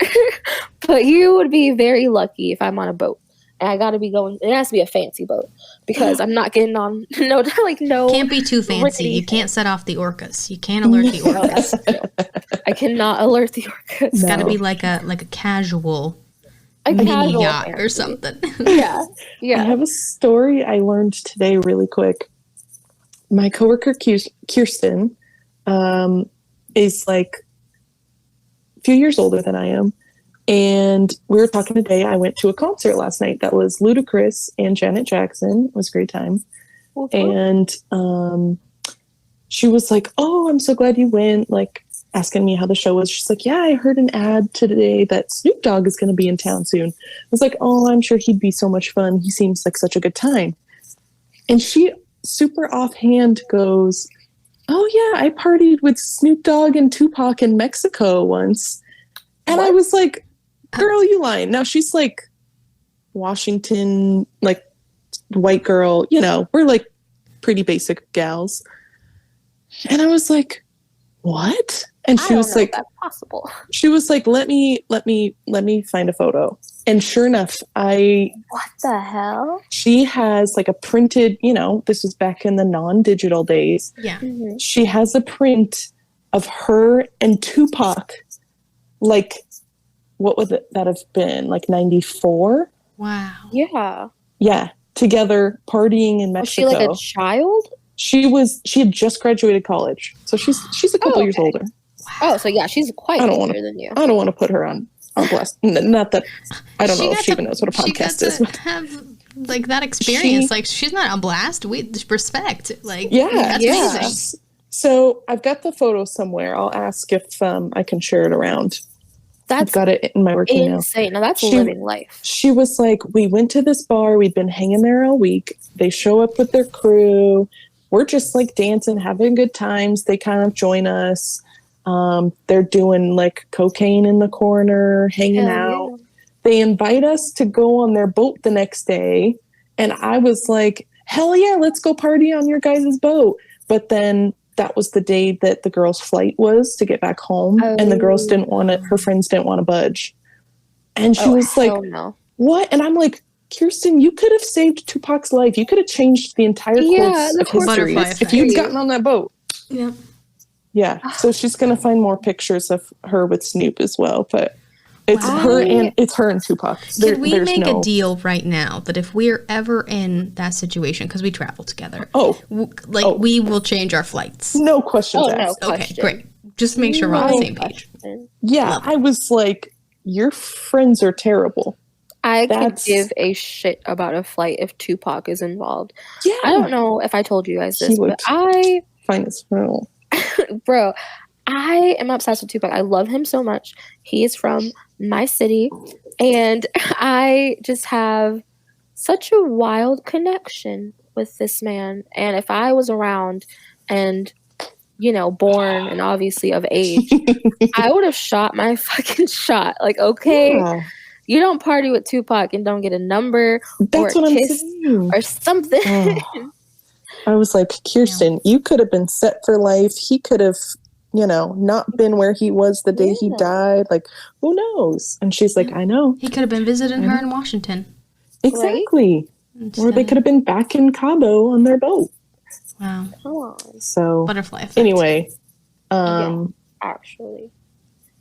But you would be very lucky if I'm on a boat. And I gotta be going, it has to be a fancy boat. Because I'm not getting on, no. Can't be too fancy. You can't set off the orcas. You can't alert the No, orcas. that's true. I cannot alert the orcas. It's got to No. be like a casual A mini casual yacht or fancy. something. Yeah. I Yeah. have a story I learned today really quick. My coworker Kirsten is like a few years older than I am. And we were talking today. I went to a concert last night that was Ludacris and Janet Jackson. It was a great time. And she was like, "Oh, I'm so glad you went," like asking me how the show was. She's like, "Yeah, I heard an ad today that Snoop Dogg is going to be in town soon." I was like, "Oh, I'm sure he'd be so much fun. He seems like such a good time." And she super offhand goes, "Oh yeah, I partied with Snoop Dogg and Tupac in Mexico once." And I was like, "Girl, you lying." Now she's like Washington, like white girl, we're like pretty basic gals. And I was like, "What?" And she was like, that's possible. she was like, let me find a photo. And sure enough, What the hell? she has like a printed, this was back in the non-digital days. Yeah. Mm-hmm. She has a print of her and Tupac, like, what would that have been? Like 94? Wow. Yeah. Yeah. Together partying in Was she Mexico. like a child? She had just graduated college. So she's a couple years okay. older. Oh, so yeah, she's quite I don't older wanna- than you. I don't want to put her on blast. Not that I don't know if she even knows what a podcast she is. got to have like that experience. She- like she's not on blast. We respect. Like Yeah, that's yeah. amazing. So I've got the photo somewhere. I'll ask if I can share it around. I've That's got it in my work email. insane. Now that's She- living life. She was like, "We went to this bar. We'd been hanging there all week. They show up with their crew. We're just like dancing, having good times. They kind of join us. They're doing like cocaine in the corner, hanging Hell out. They invite us to go on their boat the next day. And I was like, hell yeah, let's go party on your guys' boat." But then that was the day that the girls' flight was to get back home. And the girls didn't want to, her friends didn't want to budge. And she was like, no. "What?" And I'm like, "Kirsten, you could have saved Tupac's life. You could have changed the entire course the of course history Butterfly if effect. you'd gotten on that boat." Yeah. Yeah. So she's gonna find more pictures of her with Snoop as well. But it's Wow. her and Tupac. Could we there's make no- a deal right now that if we're ever in that situation, because we travel together, Oh, we will change our flights? no questions Oh, no. asked. Okay, Question. great. Just make sure we're on the same page. Question. Yeah, Love it. I was like, your friends are terrible. I could That's- give a shit about a flight if Tupac is involved. Yeah, I don't know if I told you guys He this, would. but I Fine as hell. bro, I am obsessed with Tupac. I love him so much. He is from my city, and I just have such a wild connection with this man. And if I was around and, born and obviously of age, I would have shot my fucking shot. Like, okay, Yeah, you don't party with Tupac and don't get a number that's or what a I'm kiss saying. or something. Oh. I was like, Kirsten, you could have been set for life. He could have, not been where he was the day he Yeah. died. Like, who knows? And she's like, I know. He could have been visiting her in Washington. Exactly. Or they Instead. could have been back in Cabo on their boat. Wow. Come on, So, Butterfly effect. anyway, actually.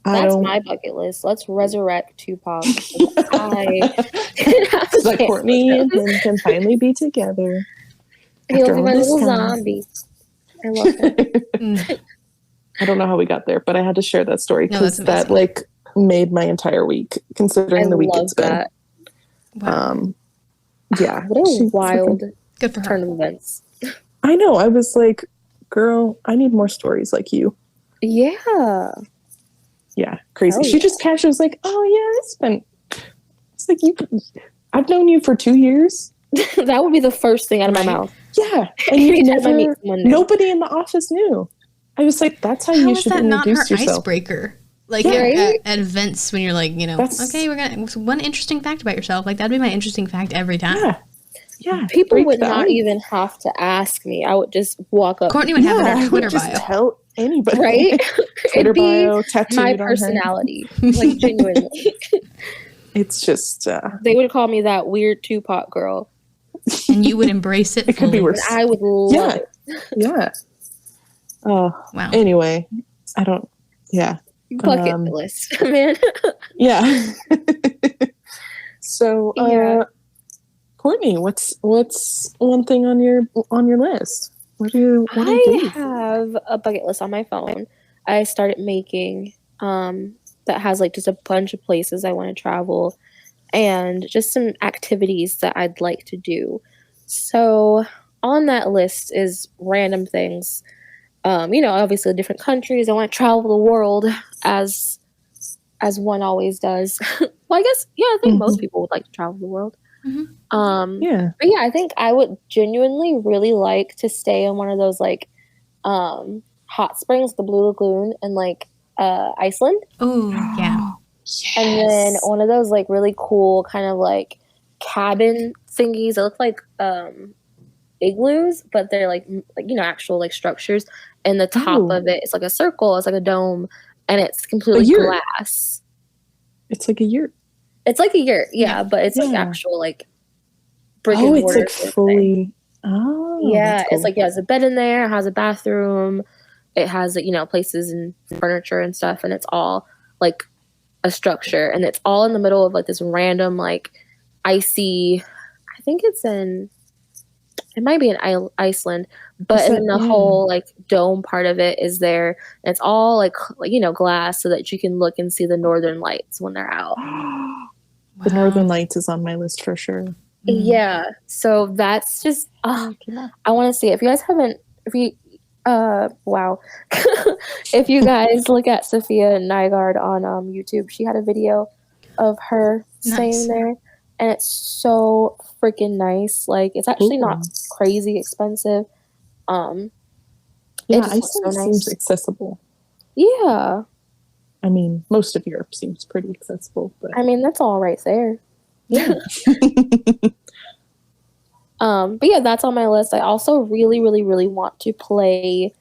I That's don't. my bucket list. Let's resurrect Tupac. I didn't have a So that chance Courtney with and him. him can finally be together. He'll after be all my this little time. zombie. I love him. Mm. I don't know how we got there, but I had to share that story No, because that's that amazing. made my entire week, considering I the week love it's been. that. Wow. Yeah. What a She wild freaking- Good for her. turn of events. I know. I was like, girl, I need more stories like you. Yeah. Yeah, crazy. Oh, She yeah. just casually was like, "Oh yeah, it's like I've known you for 2 years." That would be the first thing out of my Right. mouth. Yeah, and you Anytime I meet never. someone new. Nobody in the office knew. I was like, "That's how, How you is should that not her introduce yourself." icebreaker? Like at events when you're like, you know, okay, we're gonna one interesting fact about yourself. Like that'd be my interesting fact every time. Yeah. People would not even have to ask me. I would just walk up. Courtney would have it on her Twitter just bio. Tell anybody. Right? Twitter bio, tattooed my on her. personality. Like genuinely. It's just they would call me that weird Tupac girl. And you would embrace it. It could be worse. And I would love it. Yeah. Oh. Wow. Anyway, I don't. Yeah. Bucket list, man. Yeah. So, Courtney, what's one thing on your list? What do you do? Have a bucket list on my phone. I started making that has like just a bunch of places I want to travel and just some activities that I'd like to do. So on that list is random things. Obviously different countries. I want to travel the world as one always does. Well, I guess, I think most people would like to travel the world. Yeah. But I think I would genuinely really like to stay in one of those like hot springs, the Blue Lagoon, in like Iceland. Oh, yeah. Yes. And then one of those like really cool kind of like cabin thingies that look like igloos, but they're like actual like structures. And the top of it is like a circle, it's like a dome, and it's completely glass. It's like a yurt. It's like a yurt, but it's like actual like brick and it's mortar. like fully. Oh, yeah, cool. it's like there's a bed in there, it has a bathroom, it has places and furniture and stuff, and it's all like a structure, and it's all in the middle of like this random like icy. I think it might be in Iceland, but then the whole like dome part of it is there. And it's all like glass so that you can look and see the northern lights when they're out. The Northern Lights is on my list for sure. Yeah. So that's just, I want to see it. If you guys haven't, if you guys look at Sophia Nygaard on YouTube, she had a video of her staying there. And it's so freaking nice. Like, it's actually not crazy expensive. Iceland seems accessible. Yeah. I mean, most of Europe seems pretty accessible. But I mean, that's all right there. Yeah. But that's on my list. I also really, really, really want to play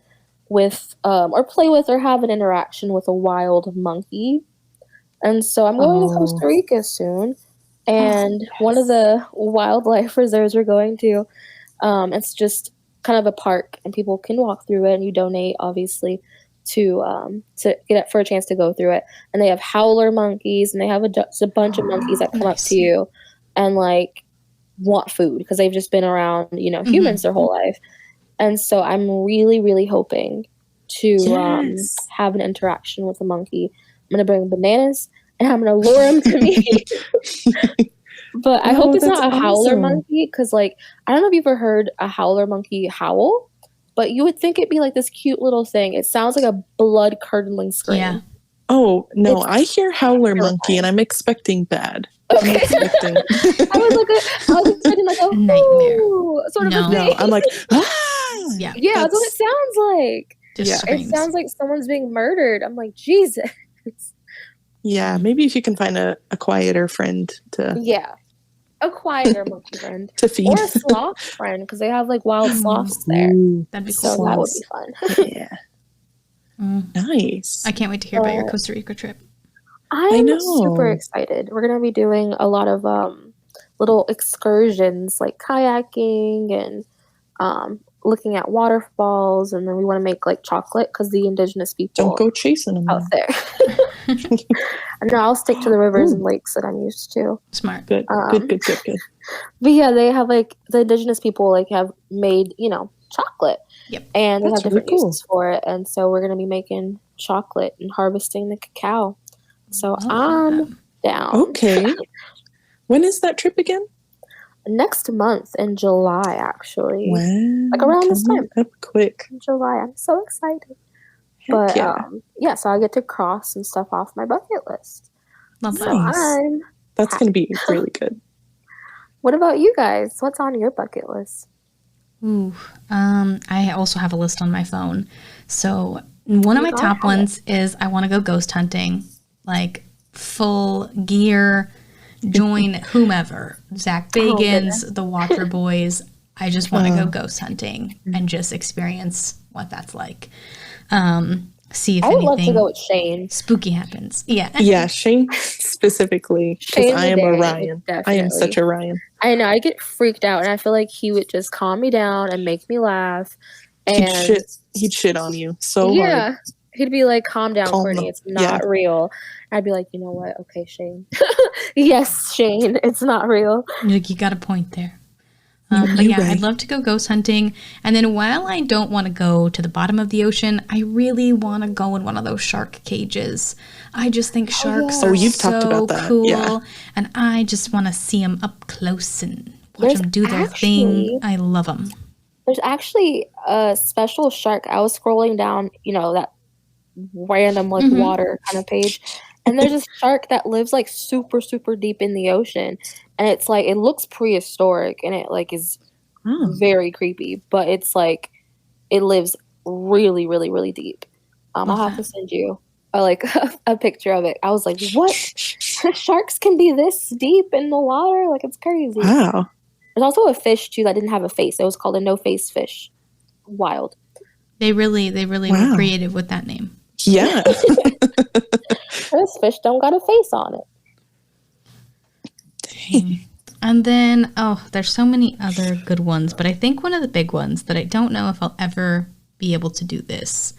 with or have an interaction with a wild monkey. And so I'm going to Costa Rica soon. And one of the wildlife reserves we're going to, it's just kind of a park, and people can walk through it, and you donate, obviously, to get it for a chance to go through it. And they have howler monkeys, and they have a bunch of monkeys that come up to you and like want food because they've just been around humans their whole life. And so I'm really, really hoping to have an interaction with a monkey. I'm gonna bring bananas and I'm gonna lure him to me. But I hope it's not a howler monkey, because like I don't know if you've ever heard a howler monkey howl, but you would think it'd be like this cute little thing. It sounds like a blood curdling scream. Yeah. Oh no, I hear howler monkey and I'm expecting bad. Okay. I'm expecting. I was expecting like a nightmare sort of a thing. No, I'm like, Yeah. Yeah, that's what it sounds like. Just It sounds like someone's being murdered. I'm like, Jesus. Yeah, maybe if you can find a quieter friend to a quieter monkey friend to feed, or a sloth friend, because they have like wild sloths there. Ooh, that'd be cool. So that would be fun. Yeah. Nice. I can't wait to hear about your Costa Rica trip. I'm super excited. We're gonna be doing a lot of little excursions like kayaking and looking at waterfalls, and then we want to make like chocolate because the indigenous people don't go chasing them out there. No, I'll stick to the rivers and lakes that I'm used to. Smart. Good. Good. But yeah, they have like the indigenous people like have made chocolate. Yep. And they That's have different really cool. uses for it, and so we're gonna be making chocolate and harvesting the cacao. So I'm down. Okay. When is that trip again? Next month in July, actually. Wow. Like around this time. Up quick. In July. I'm so excited. Heck But so I get to cross some stuff off my bucket list. Love So that. That's going to be really good. What about you guys? What's on your bucket list? Ooh. I also have a list on my phone. So One of my You gotta top have ones is I want to go ghost hunting, like full gear, join whomever, Zach goodness. Bagans, the Watcher Boys. I just want to go ghost hunting and just experience what that's like. See if I would love to anything go with Shane. spooky happens. Yeah. Yeah, Shane specifically, because Shane I the am a Daring, Ryan. I am definitely. such a Ryan. I know, I get freaked out, and I feel like he would just calm me down and make me laugh. And He'd shit on you so yeah, hard. he'd be like, "Calm down, Calm Courtney. down. It's not real." I'd be like, "You know what? Okay, Shane. Yes, Shane. It's not real." Like, you got a point there. But You're yeah, right. I'd love to go ghost hunting. And then while I don't want to go to the bottom of the ocean, I really want to go in one of those shark cages. I just think sharks are you've talked so about that. cool. Yeah. And I just want to see them up close and watch There's them do their thing. I love them. There's actually a special shark. I was scrolling down, that random water kind of page, and there's a shark that lives like super, super deep in the ocean, and it's like it looks prehistoric, and it like is very creepy, but it's like it lives really, really, really deep. I'll have to send you a picture of it. I was like, what? Sharks can be this deep in the water? Like, it's crazy. Wow. There's also a fish too that didn't have a face. It was called a no-face fish. Wild. They really were creative with that name. Yeah. This fish don't got a face on it. Dang. And then, there's so many other good ones, but I think one of the big ones that I don't know if I'll ever be able to do this,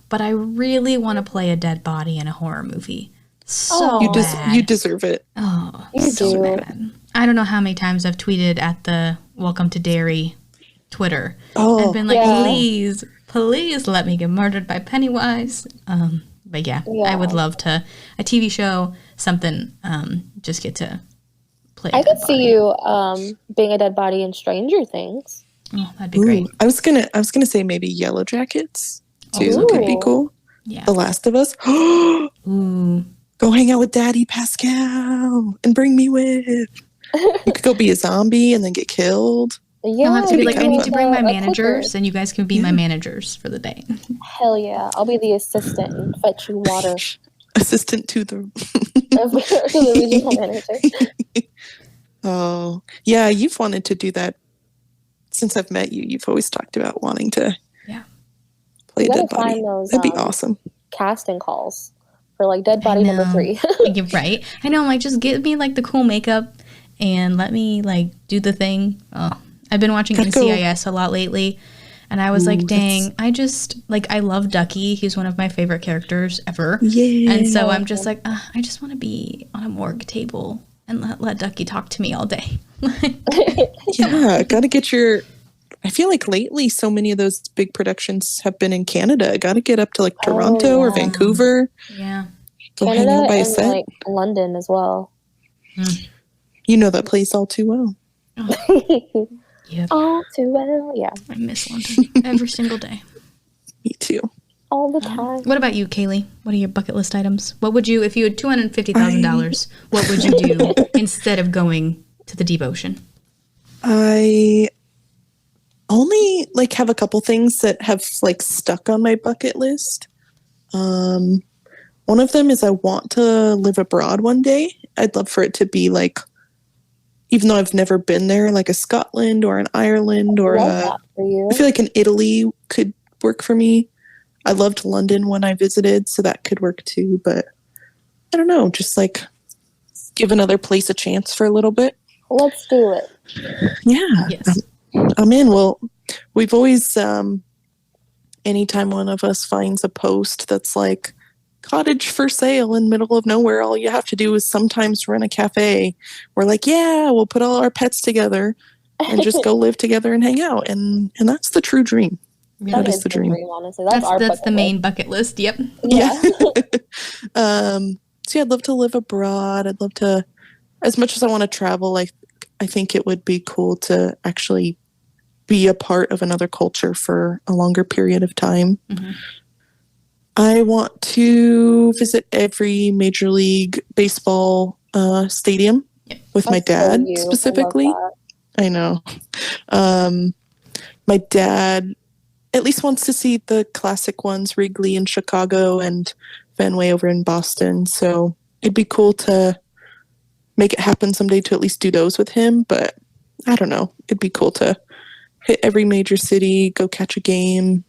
but I really want to play a dead body in a horror movie. So bad. You deserve it. Oh, You so do. bad. I don't know how many times I've tweeted at the Welcome to Derry Twitter and been like, please let me get murdered by Pennywise. But yeah, I would love to, a TV show, something, just get to play a I dead could see body. you being a dead body in Stranger Things. Oh, that'd be great. I was gonna say maybe Yellow Jackets too. Also Could great. be cool. Yeah. The Last of Us. Ooh. Go hang out with Daddy Pascal and bring me with. You could go be a zombie and then get killed. Yeah, I'll have to be like, I need to bring my a managers, cooker. and you guys can be my managers for the day. Hell yeah. I'll be the assistant and fetch you water. Assistant to the To the regional manager. Oh, yeah, you've wanted to do that since I've met you. You've always talked about wanting to play You a gotta dead body. find those, That'd be awesome. Casting calls for like dead body number 3. You're right. I know. I'm like, just give me like the cool makeup and let me like do the thing. Oh, I've been watching NCIS a lot lately, and I was like, dang, I love Ducky. He's one of my favorite characters ever. Yeah. And so I'm just like, I just want to be on a morgue table and let Ducky talk to me all day. Yeah, gotta get your. I feel like lately so many of those big productions have been in Canada. Gotta get up to like Toronto or Vancouver. Yeah. Go Canada hang out by a and set. like London as well. You know that place all too well. Yep. All too well, yeah. I miss London every single day. Me too. All the time. What about you, Kaylee? What are your bucket list items? What would you, if you had $250,000, what would you do instead of going to the deep ocean? I only like have a couple things that have like stuck on my bucket list. One of them is I want to live abroad one day. I'd love for it to be like, even though I've never been there, like a Scotland or an Ireland or That for you. I feel like an Italy could work for me. I loved London when I visited, so that could work too. But I don't know, just like give another place a chance for a little bit. Let's do it. Yeah, Yes. I'm in. Well, we've always, anytime one of us finds a post that's like cottage for sale in middle of nowhere, all you have to do is sometimes run a cafe. We're like, yeah, we'll put all our pets together and just go live together and hang out. And that's the true dream. That is the dream. Honestly. That's our That's bucket the main list. bucket list. Yep. Yeah. So yeah, I'd love to live abroad. I'd love to, as much as I want to travel, I think it would be cool to actually be a part of another culture for a longer period of time. Mm-hmm. I want to visit every Major League Baseball stadium with my dad you. I love specifically. that. I know. My dad at least wants to see the classic ones, Wrigley in Chicago and Fenway over in Boston. So it'd be cool to make it happen someday to at least do those with him. But I don't know. It'd be cool to hit every major city, go catch a game,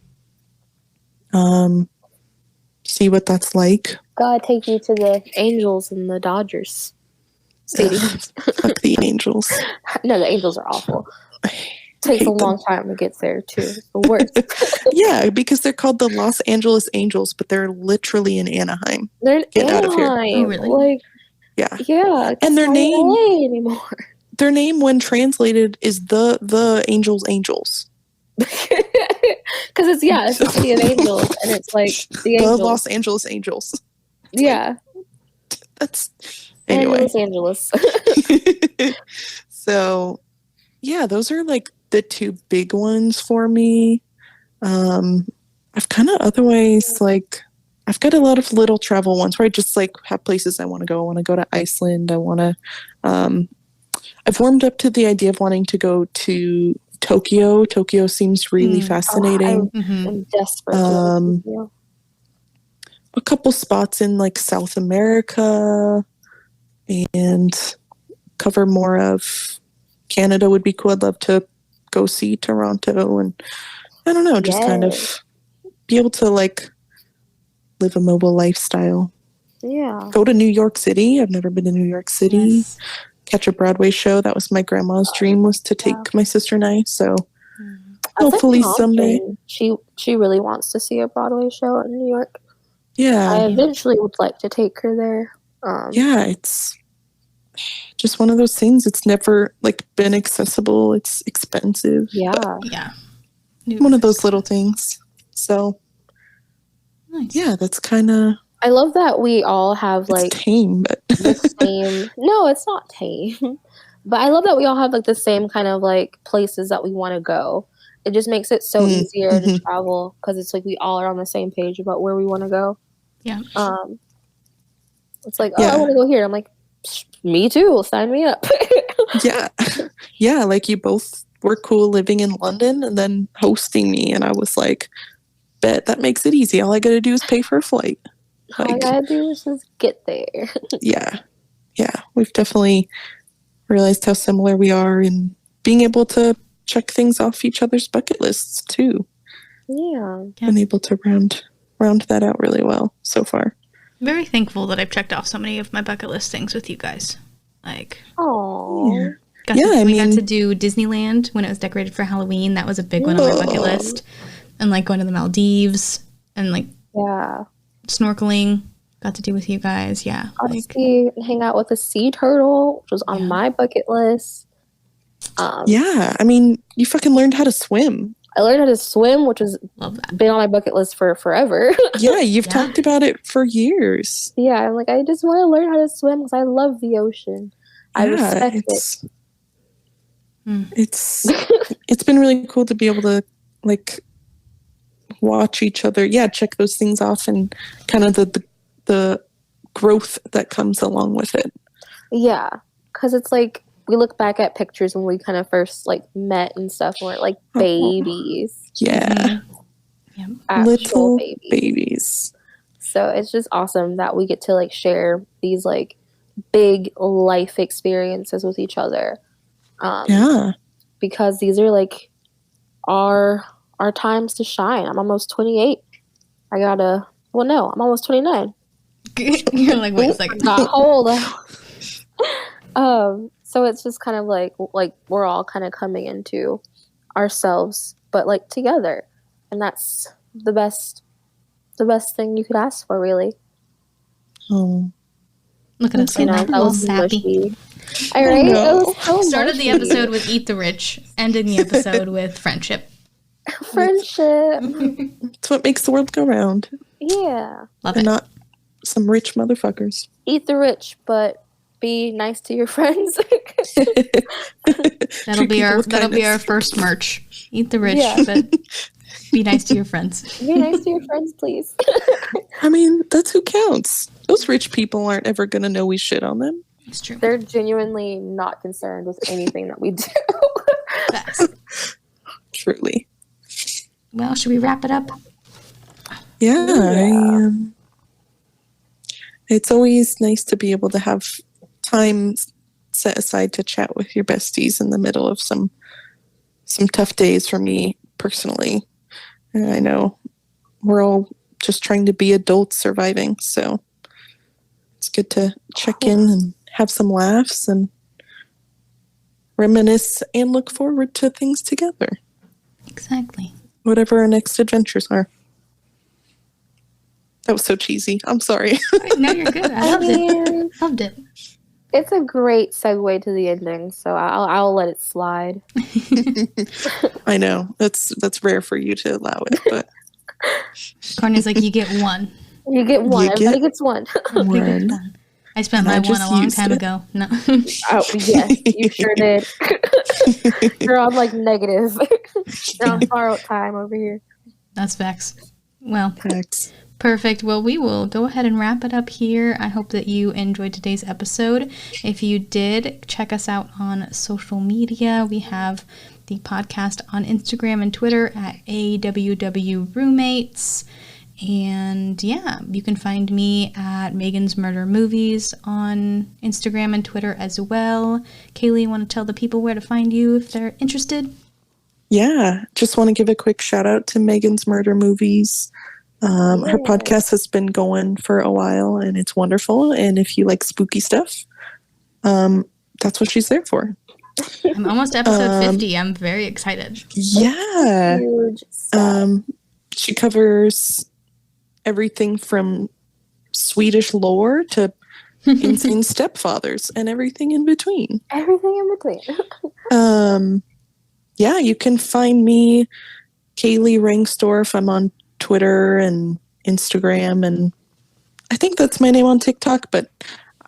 see what that's like. Gotta take you to the Angels and the Dodgers stadium. Fuck the Angels. No, the Angels are awful. Takes a long time to get there too. It's the worst. Yeah, because they're called the Los Angeles Angels, but they're literally in Anaheim. They're in Get out of here. Oh, really? Like, yeah. It's And their not name, LA anymore. their name when translated is the Angels. Because it's the city of angels, and it's like the angels. Los Angeles Angels. Yeah. That's anyway. Los Angeles. So, yeah, those are like the two big ones for me. I've kind of otherwise like I've got a lot of little travel ones where I just like have places I want to go. I want to go to Iceland. I want to. I've warmed up to the idea of wanting to go to Tokyo. Tokyo seems really fascinating. I'm desperate to go to Tokyo. A couple spots in like South America and cover more of Canada would be cool. I'd love to go see Toronto and I don't know, just kind of be able to like live a mobile lifestyle. Yeah. Go to New York City. I've never been to New York City. Yes. Catch a Broadway show. That was my grandma's dream, was to take my sister and I. So hopefully someday. She really wants to see a Broadway show in New York. Yeah. I eventually would like to take her there. Yeah, it's just one of those things. It's never like been accessible. It's expensive. Yeah. Yeah. One of those little things. So Nice. yeah, that's kind of. I love that we all have like tame, but the same. No, it's not tame. But I love that we all have like the same kind of like places that we want to go. It just makes it so easier to travel because it's like we all are on the same page about where we want to go. Yeah. It's like, I want to go here. I'm like, me too. Sign me up. yeah. Like you both were cool living in London and then hosting me, and I was like, bet that makes it easy. All I got to do is pay for a flight. All I gotta do is just get there. Yeah. We've definitely realized how similar we are in being able to check things off each other's bucket lists too. Yeah. Been able to round that out really well so far. Very thankful that I've checked off so many of my bucket list things with you guys. Like, oh, we got to do Disneyland when it was decorated for Halloween. That was a big one on my bucket list. And like going to the Maldives and like snorkeling. Got to do with you guys. Yeah. Got to see and hang out with a sea turtle, which was on my bucket list. Yeah, I mean, you fucking learned how to swim. I learned how to swim, which has been on my bucket list for forever. Yeah, you've talked about it for years. Yeah, I'm like, I just want to learn how to swim because I love the ocean. I respect it. It's been really cool to be able to like watch each other. Yeah, check those things off and kind of the growth that comes along with it. Yeah, because it's like we look back at pictures when we kind of first like met and stuff, and we're like babies. Yeah. Actual Little babies. So it's just awesome that we get to like share these like big life experiences with each other. Because these are like our times to shine. I'm almost 28. I'm almost 29. You're like, wait a second. Not old. So it's just kind of like we're all kind of coming into ourselves, but like together, and that's the best thing you could ask for, really. Oh, look at us, that was sappy. All right, it was so started the episode with eat the rich, ended the episode with friendship. Friendship. It's what makes the world go round. Yeah, love and it. Not some rich motherfuckers. Eat the rich, but be nice to your friends. That'll be our first merch. Eat the rich, but be nice to your friends. Be nice to your friends, please. I mean, that's who counts. Those rich people aren't ever going to know we shit on them. It's true. They're genuinely not concerned with anything that we do. Truly. Well, should we wrap it up? Yeah. It's always nice to be able to have time set aside to chat with your besties in the middle of some tough days for me personally. And I know we're all just trying to be adults surviving, so it's good to check in and have some laughs and reminisce and look forward to things together. Exactly. Whatever our next adventures are. That was so cheesy. I'm sorry. No, you're good. I loved it. Loved it. It's a great segue to the ending, so I'll let it slide. I know. That's rare for you to allow it, but Courtney's like, you get one. You get one. You Everybody get gets one. You get one. I spent And I my one just a long used time it. ago. No. Oh, yes, you sure did. You're on like negative. You're on borrowed time over here. That's facts. Well, Thanks. perfect. Well, we will go ahead and wrap it up here. I hope that you enjoyed today's episode. If you did, check us out on social media. We have the podcast on Instagram and Twitter at AWW Roommates. And yeah, you can find me at Meaghan's Murder Movies on Instagram and Twitter as well. Kaylee, you want to tell the people where to find you if they're interested? Yeah, just want to give a quick shout out to Meaghan's Murder Movies. Her podcast has been going for a while and it's wonderful. And if you like spooky stuff, that's what she's there for. I'm almost episode 50. I'm very excited. Yeah. Huge. She covers everything from Swedish lore to insane stepfathers and everything in between. Everything in between. Yeah, you can find me, Kaylee Rangsdorf. I'm on Twitter and Instagram, and I think that's my name on TikTok, but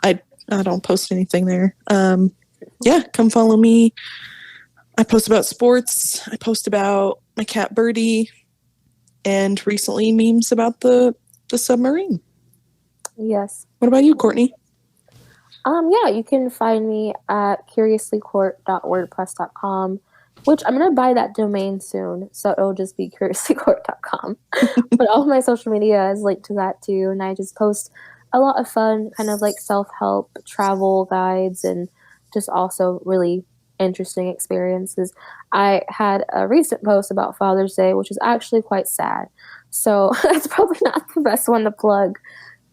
I don't post anything there. Yeah, come follow me. I post about sports. I post about my cat Birdie, and recently memes about the submarine. Yes. What about you, Courtney? Yeah, you can find me at curiouslycourt.wordpress.com, which I'm gonna buy that domain soon, so it'll just be curiouslycourt.com. But all of my social media is linked to that too, and I just post a lot of fun, kind of like self-help travel guides and just also really interesting experiences. I had a recent post about Father's Day, which is actually quite sad, so that's probably not the best one to plug.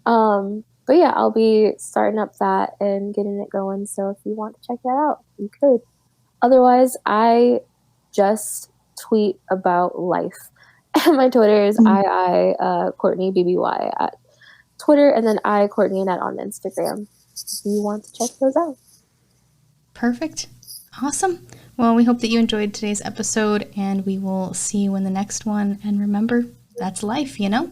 But yeah, I'll be starting up that and getting it going, so if you want to check that out, you could. Otherwise, I just tweet about life. My Twitter is Courtney BBY at Twitter, and then Courtney Annette on Instagram. If you want to check those out. Perfect. Awesome. Well, we hope that you enjoyed today's episode, and we will see you in the next one. And remember, that's life, you know?